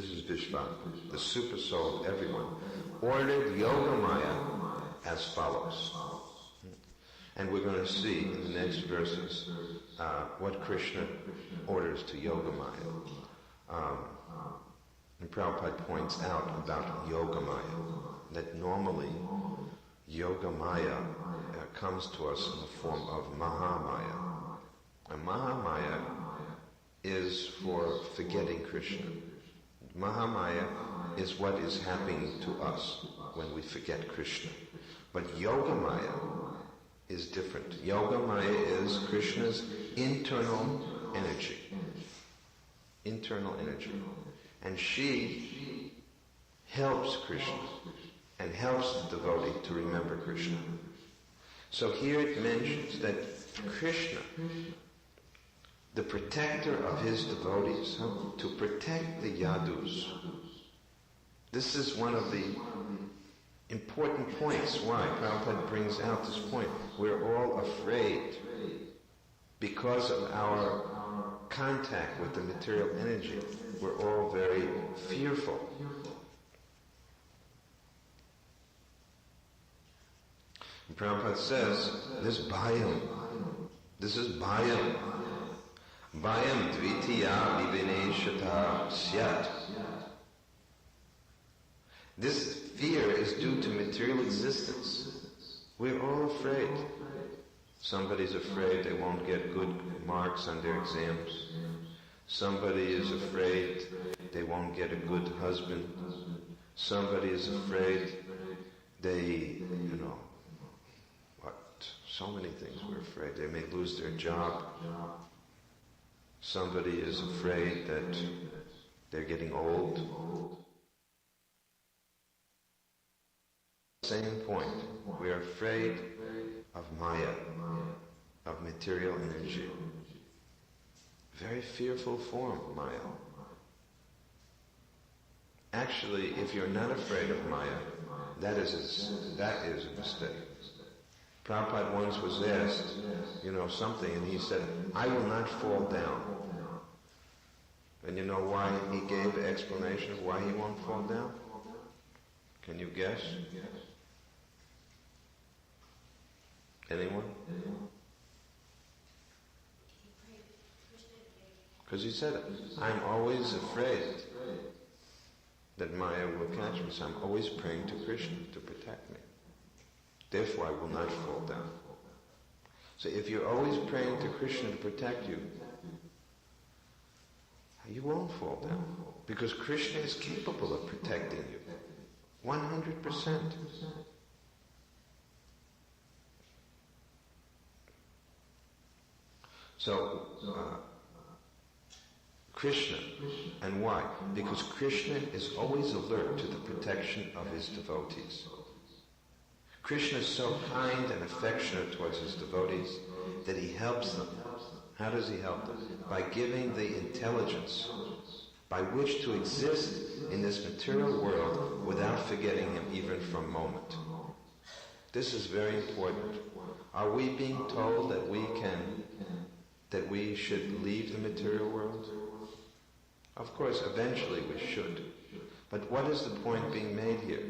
is Vishva, the Super Soul of everyone, ordered Yogamaya as follows. And we're going to see in the next verses what Krishna orders to Yogamaya. And Prabhupada points out about Yogamaya, that normally Yogamaya comes to us in the form of Mahamaya. And Mahamaya is for forgetting Krishna. Mahamaya is what is happening to us when we forget Krishna. But Yogamaya is different. Yogamaya is Krishna's internal energy. Internal energy. And she helps Krishna and helps the devotee to remember Krishna. So here it mentions that Krishna, the protector of his devotees, to protect the yadus. This is one of the important points why Prabhupada brings out this point. We're all afraid because of our contact with the material energy. We're all very fearful. And Prabhupada says, this is bhayam. Bhayam dvitiya vivineshata syat. This fear is due to material existence. We're all afraid. Somebody's afraid they won't get good marks on their exams. Somebody is afraid they won't get a good husband. Somebody is afraid they, so many things we're afraid. They may lose their job. Somebody is afraid that they're getting old. Same point. We are afraid of Maya, of material energy. Very fearful form, Maya. Actually, if you're not afraid of Maya, that is a mistake. Prabhupada once was asked, something, and he said, I will not fall down. And you know why he gave the explanation of why he won't fall down? Can you guess? Anyone? Because he said, I'm always afraid that Maya will catch me, so I'm always praying to Krishna to protect me. Therefore, I will not fall down. So if you're always praying to Krishna to protect you, you won't fall down. Because Krishna is capable of protecting you. 100%. So, Krishna, and why? Because Krishna is always alert to the protection of his devotees. Krishna is so kind and affectionate towards his devotees that he helps them. How does he help them? By giving the intelligence by which to exist in this material world without forgetting him even for a moment. This is very important. Are we being told that we should leave the material world? Of course, eventually we should. But what is the point being made here?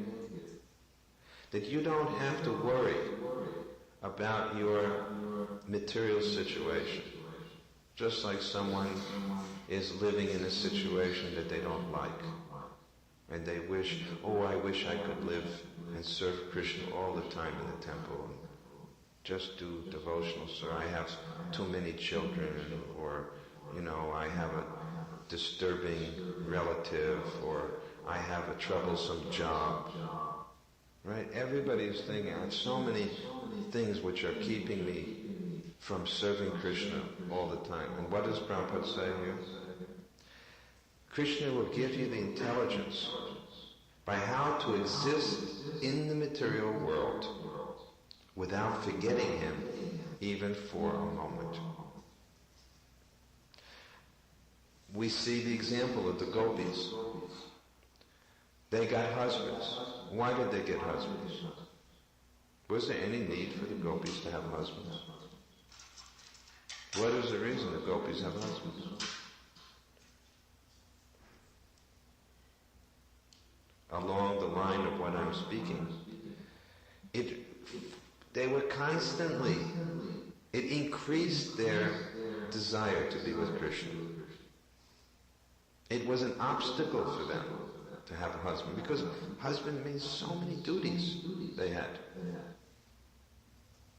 That you don't have to worry about your material situation. Just like someone is living in a situation that they don't like. And they wish, I wish I could live and serve Krishna all the time in the temple and just do devotional service. I have too many children, or I have a disturbing relative, or I have a troublesome job. Right? Everybody is thinking, I have so many things which are keeping me from serving Krishna all the time. And what does Prabhupada say here? Krishna will give you the intelligence by how to exist in the material world without forgetting him even for a moment. We see the example of the gopis. They got husbands. Why did they get husbands? Was there any need for the gopis to have husbands? What is the reason the gopis have husbands? Along the line of what I'm speaking, they were constantly, it increased their desire to be with Krishna. It was an obstacle for them to have a husband, because husband means so many duties they had.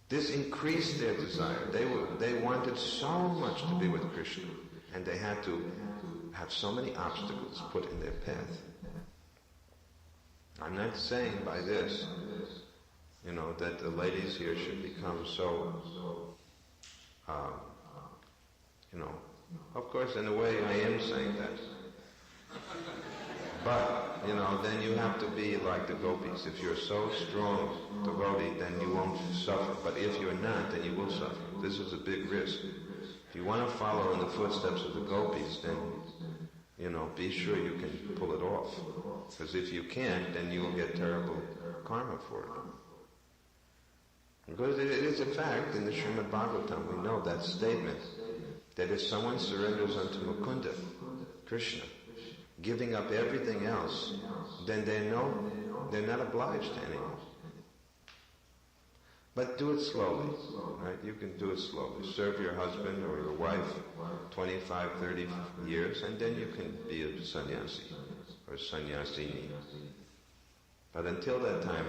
This increased their desire. They wanted so much to be with Krishna, and they had to have so many obstacles put in their path. I'm not saying by this, that the ladies here should become so, of course, in a way I am saying that. But, then you have to be like the gopis. If you're so strong devotee, then you won't suffer. But if you're not, then you will suffer. This is a big risk. If you want to follow in the footsteps of the gopis, then, be sure you can pull it off. Because if you can't, then you will get terrible karma for it. Because it is a fact in the Srimad Bhagavatam, we know that statement, that if someone surrenders unto Mukunda, Krishna, giving up everything else, then they're not obliged to anyone. But do it slowly, right? You can do it slowly. Serve your husband or your wife 25, 30 years, and then you can be a sannyasi or sannyasini. But until that time,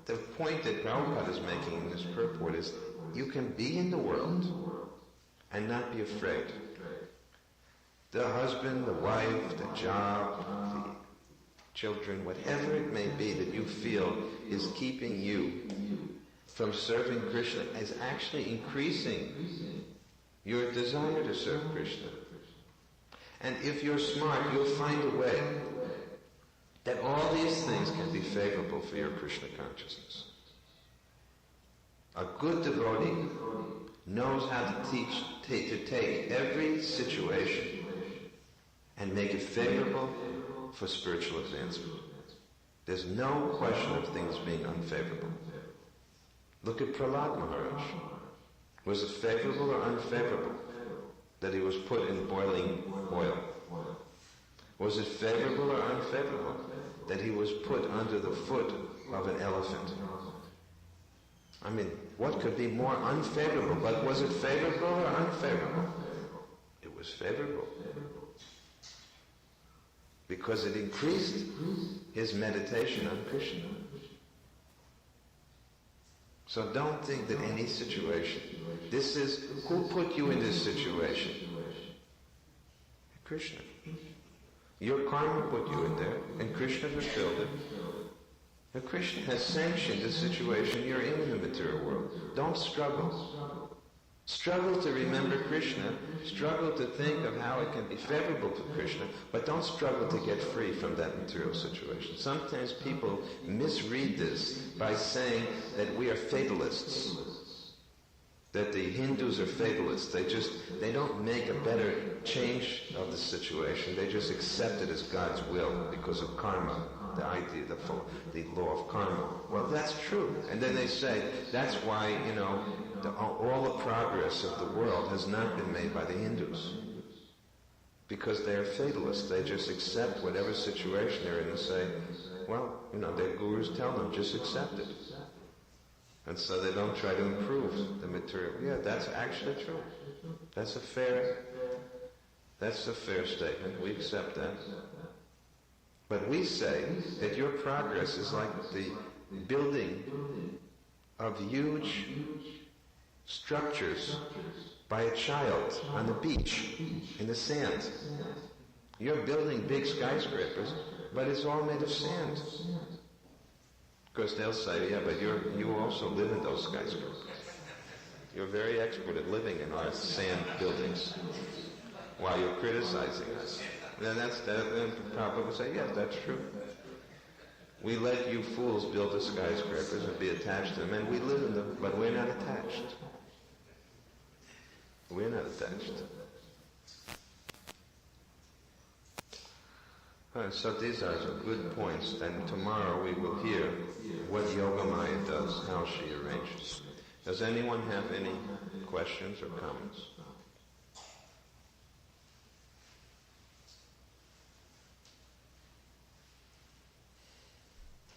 the point that Prabhupada is making in this purport is you can be in the world and not be afraid. The husband, the wife, the job, the children, whatever it may be that you feel is keeping you from serving Krishna, is actually increasing your desire to serve Krishna. And if you're smart, you'll find a way that all these things can be favorable for your Krishna consciousness. A good devotee knows how to take every situation and make it favorable for spiritual advancement. There's no question of things being unfavorable. Look at Prahlad Maharaj. Was it favorable or unfavorable that he was put in boiling oil? Was it favorable or unfavorable that he was put under the foot of an elephant? I mean, what could be more unfavorable? But was it favorable or unfavorable? It was favorable. Because it increased his meditation on Krishna. So don't think that any situation, this is, who put you in this situation? Krishna. Your karma put you in there, and Krishna fulfilled it. Now Krishna has sanctioned the situation you're in the material world. Don't struggle. Struggle to remember Krishna, struggle to think of how it can be favorable to Krishna, but don't struggle to get free from that material situation. Sometimes people misread this by saying that we are fatalists, that the Hindus are fatalists. They don't make a better change of the situation. They just accept it as God's will because of karma, the idea, the law of karma. Well, that's true. And then they say, that's why, all the progress of the world has not been made by the Hindus. Because they are fatalists. They just accept whatever situation they're in and say, well, their gurus tell them, just accept it. And so they don't try to improve the material. Yeah, that's actually true. That's a fair statement. We accept that. But we say that your progress is like the building of huge structures by a child on the beach, in the sand. You're building big skyscrapers, but it's all made of sand. Of course, they'll say, yeah, but you also live in those skyscrapers. You're very expert at living in our sand buildings while you're criticizing us. Then then Prabhupada would say, yes, that's true. We let you fools build the skyscrapers and be attached to them, and we live in them, but we're not attached. We're not attached. So these are some good points. And tomorrow we will hear what Yogamaya does, how she arranges. Does anyone have any questions or comments?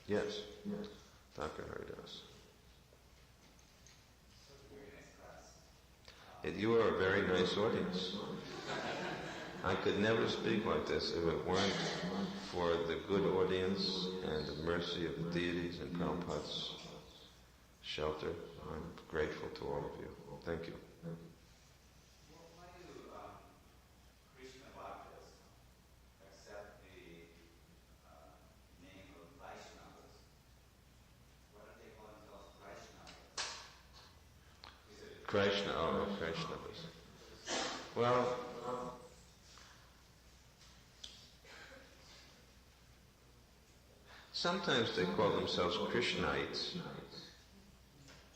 Yes, Dr. Haridas. You are a very nice audience. I could never speak like this if it weren't for the good audience and the mercy of the deities and Prabhupada's shelter. I'm grateful to all of you. Thank you. Why do Krishna Bhaktas accept the name of Vaishnavas? Why don't they call themselves Vaishnavas? Krishna, Vaishnavas. Well, sometimes they call themselves Krishnaites,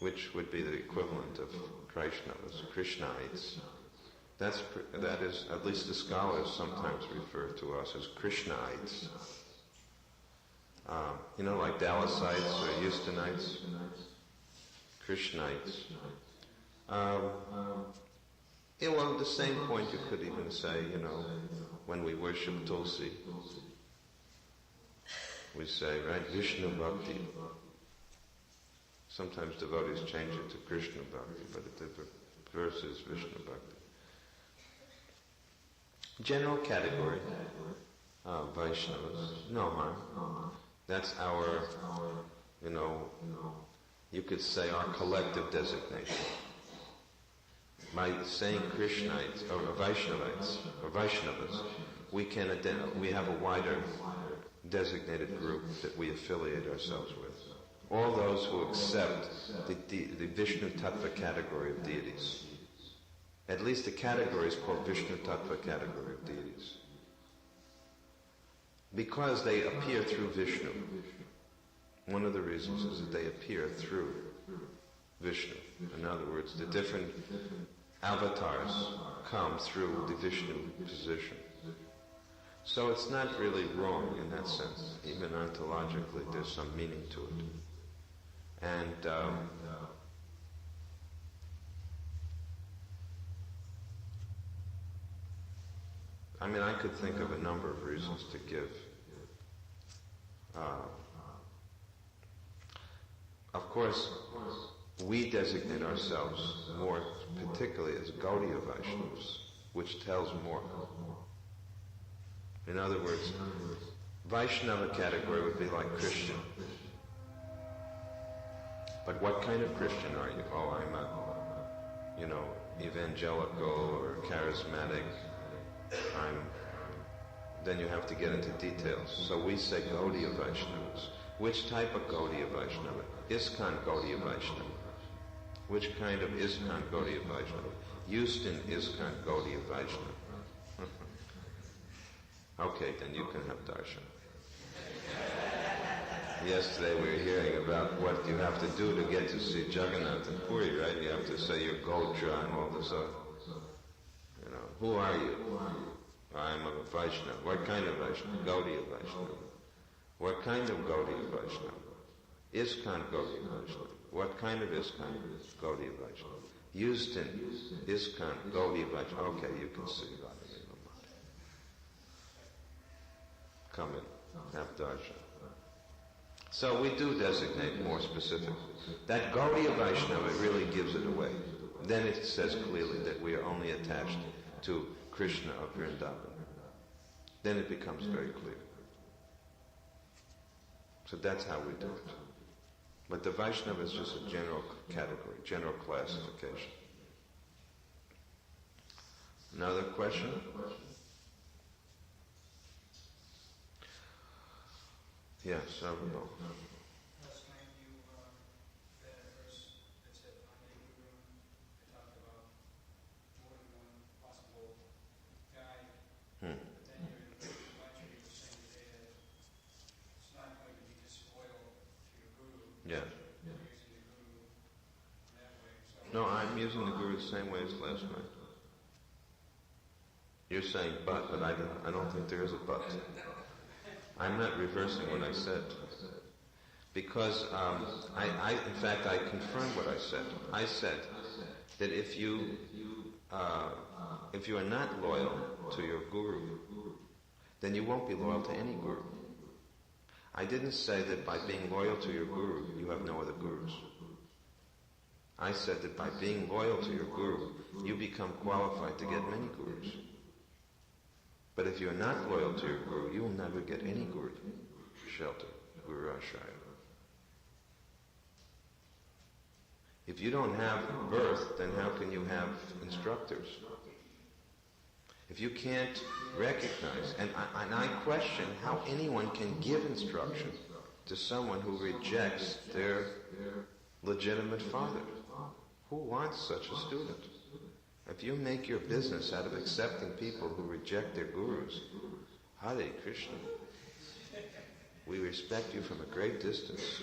which would be the equivalent of Vaishnavas, Krishnaites. That is, at least the scholars sometimes refer to us as Krishnaites. Like Dallasites or Houstonites. Krishnaites. Well, the same point you could even say, when we worship Tulsi, we say, right, Vishnu Bhakti. Sometimes devotees change it to Krishna Bhakti, but the verse is Vishnu Bhakti. General category, Vaishnavas, no harm. That's our, you could say our collective designation. By saying Krishnaites, or Vaishnavites, or Vaishnavas, we have a wider designated group that we affiliate ourselves with. All those who accept the Vishnu Tattva category of deities. At least the category is called Vishnu Tattva category of deities. Because they appear through Vishnu. One of the reasons is that they appear through Vishnu. In other words, the different avatars come through the Vishnu position. So it's not really wrong in that sense. Even ontologically, there's some meaning to it. And I could think of a number of reasons to give. Of course, we designate ourselves more particularly as Gaudiya Vaishnavas, which tells more. In other words, Vaishnava category would be like Christian. But what kind of Christian are you? Oh, I'm a, evangelical or charismatic. Then you have to get into details. So we say Gaudiya Vaishnavas. Which type of Gaudiya Vaishnava? ISKCON Gaudiya Vaishnava. Which kind of ISKCON Gaudiya Vaishnava? Houston ISKCON Gaudiya Vaishnava. Okay, then you can have darshan. Yesterday we were hearing about what you have to do to get to see Jagannath and Puri, right? You have to say your Gotra and all this other. Who are you? I'm a Vaishnava. What kind of Vaishnava? Gaudiya Vaishnava. What kind of Gaudiya Vaishnava? ISKCON Gaudiya Vaishnava. What kind of ISKCON Gaudiya Vaishnava? Houston ISKCON Gaudiya Vaishnava. Okay, you can see that. Come in, have darshan. So we do designate more specifically. That Gaudiya Vaishnava really gives it away. Then it says clearly that we are only attached to Krishna of Vrindavan. Then it becomes very clear. So that's how we do it. But the Vaishnava is just a general category, general classification. Another question? Yes, I will know. Last night you read a verse that said, "I'm a guru." It talked about more than one possible guide. Hmm. But then your lecture, you were saying today that it's not going to be disloyal to your guru. Yeah. You're using the guru that way. So No, I'm using the Guru the same way as last night. You're saying but I don't think there is a but. I'm not reversing what I said. Because in fact, I confirmed what I said. I said that if you are not loyal to your guru, then you won't be loyal to any guru. I didn't say that by being loyal to your guru, you have no other gurus. I said that by being loyal to your guru, you become qualified to get many gurus. But if you're not loyal to your guru, you will never get any guru shelter, guru ashaya. If you don't have birth, then how can you have instructors? If you can't recognize, and I question how anyone can give instruction to someone who rejects their legitimate father. Who wants such a student? If you make your business out of accepting people who reject their gurus, Hare Krishna, we respect you from a great distance.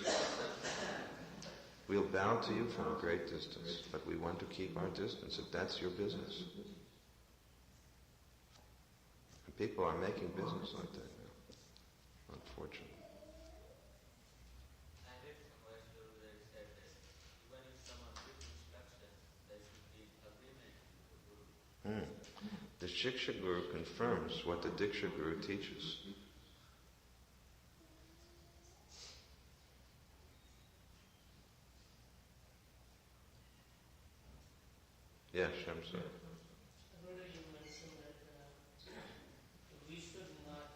We'll bow to you from a great distance, but we want to keep our distance if that's your business. And people are making business like that now, unfortunately. I read somewhere where it said that even if someone gives instruction, there should be agreement with the guru. The Shiksha Guru confirms what the Diksha Guru teaches. Yes, Shamsa. Earlier you mentioned that we should not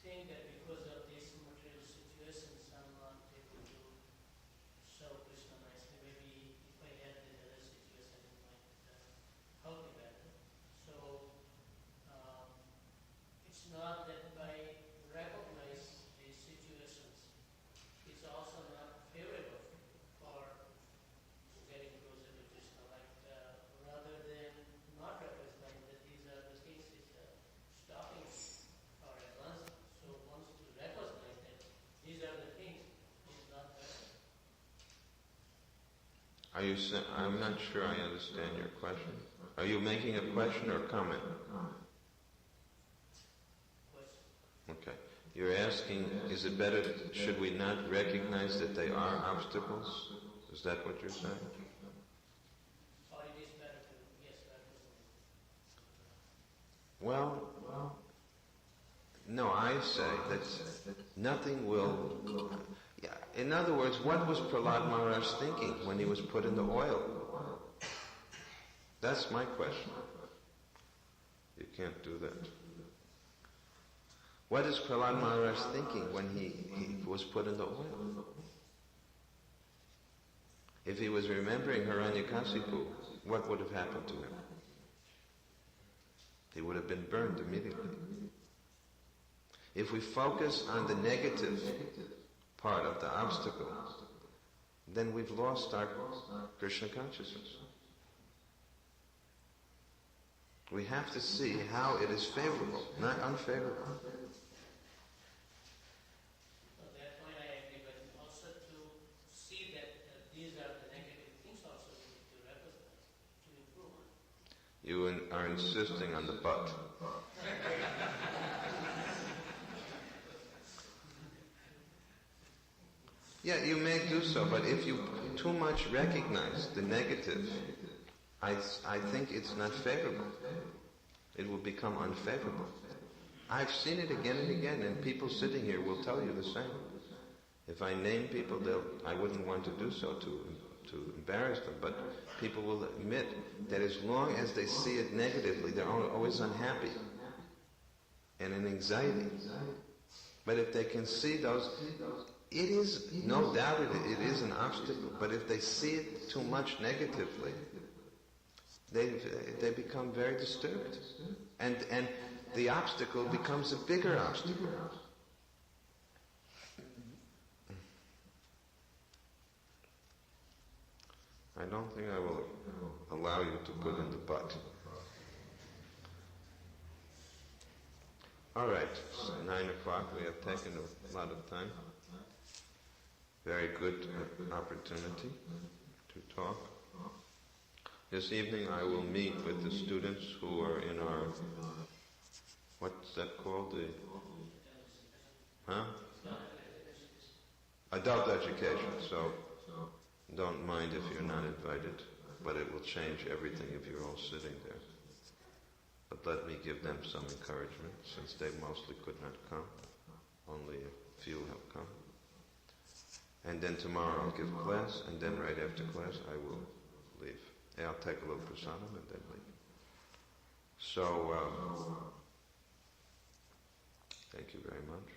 think that because of these material situations I'm not able to serve Krishna nicely. Maybe if I had this other situation, it might help me better. So it's not that by recognize these situations, it's also not favorable for getting closer to Krishna. Like rather than not recognize that these are the things is stopping our advancement. So once you recognize that these are the things, it's not better. Are you? I'm not sure I understand your question. Are you making a question or a comment? Okay. You're asking, is it better, should we not recognize that they are obstacles? Is that what you're saying? Or it is better to, yes, recognize. Well, no, I say that nothing will... Yeah. In other words, what was Prahlad Maharaj thinking when he was put in the oil? That's my question. You can't do that. What is Prahlad Maharaj thinking when he was put in the oil? If he was remembering Hiranyakasipu, what would have happened to him? He would have been burned immediately. If we focus on the negative part of the obstacle, then we've lost our Krishna consciousness. We have to see how it is favorable, not unfavorable. So that point I agree, but also to see that these are the negative things also we need to recognize to improve on. You are insisting on the but. Yeah, you may do so, but if you too much recognize the negative, I think it's not favorable. It will become unfavorable. I've seen it again and again, and people sitting here will tell you the same. If I name people, I wouldn't want to do so to embarrass them, but people will admit that as long as they see it negatively, they're always unhappy and in anxiety. But if they can see those, it is, no doubt it is an obstacle, but if they see it too much negatively, they become very disturbed. And the obstacle becomes a bigger obstacle. I don't think I will allow you to put in the butt. All right, it's 9 o'clock. We have taken a lot of time. Very good opportunity to talk. This evening I will meet with the students who are in our, what's that called? Adult education. So don't mind if you're not invited, but it will change everything if you're all sitting there. But let me give them some encouragement, since they mostly could not come. Only a few have come. And then tomorrow I'll give class, and then right after class I will leave. And I'll take a little prasadam and then leave. So, thank you very much.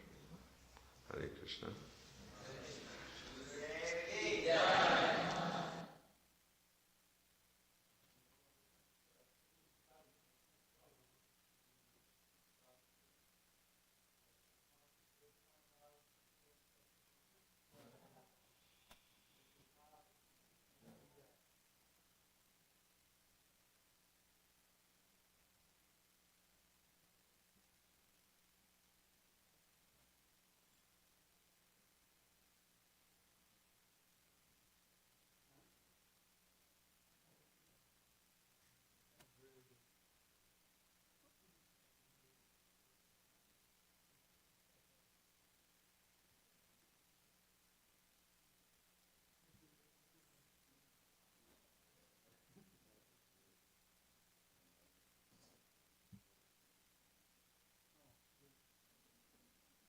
Hare Krishna.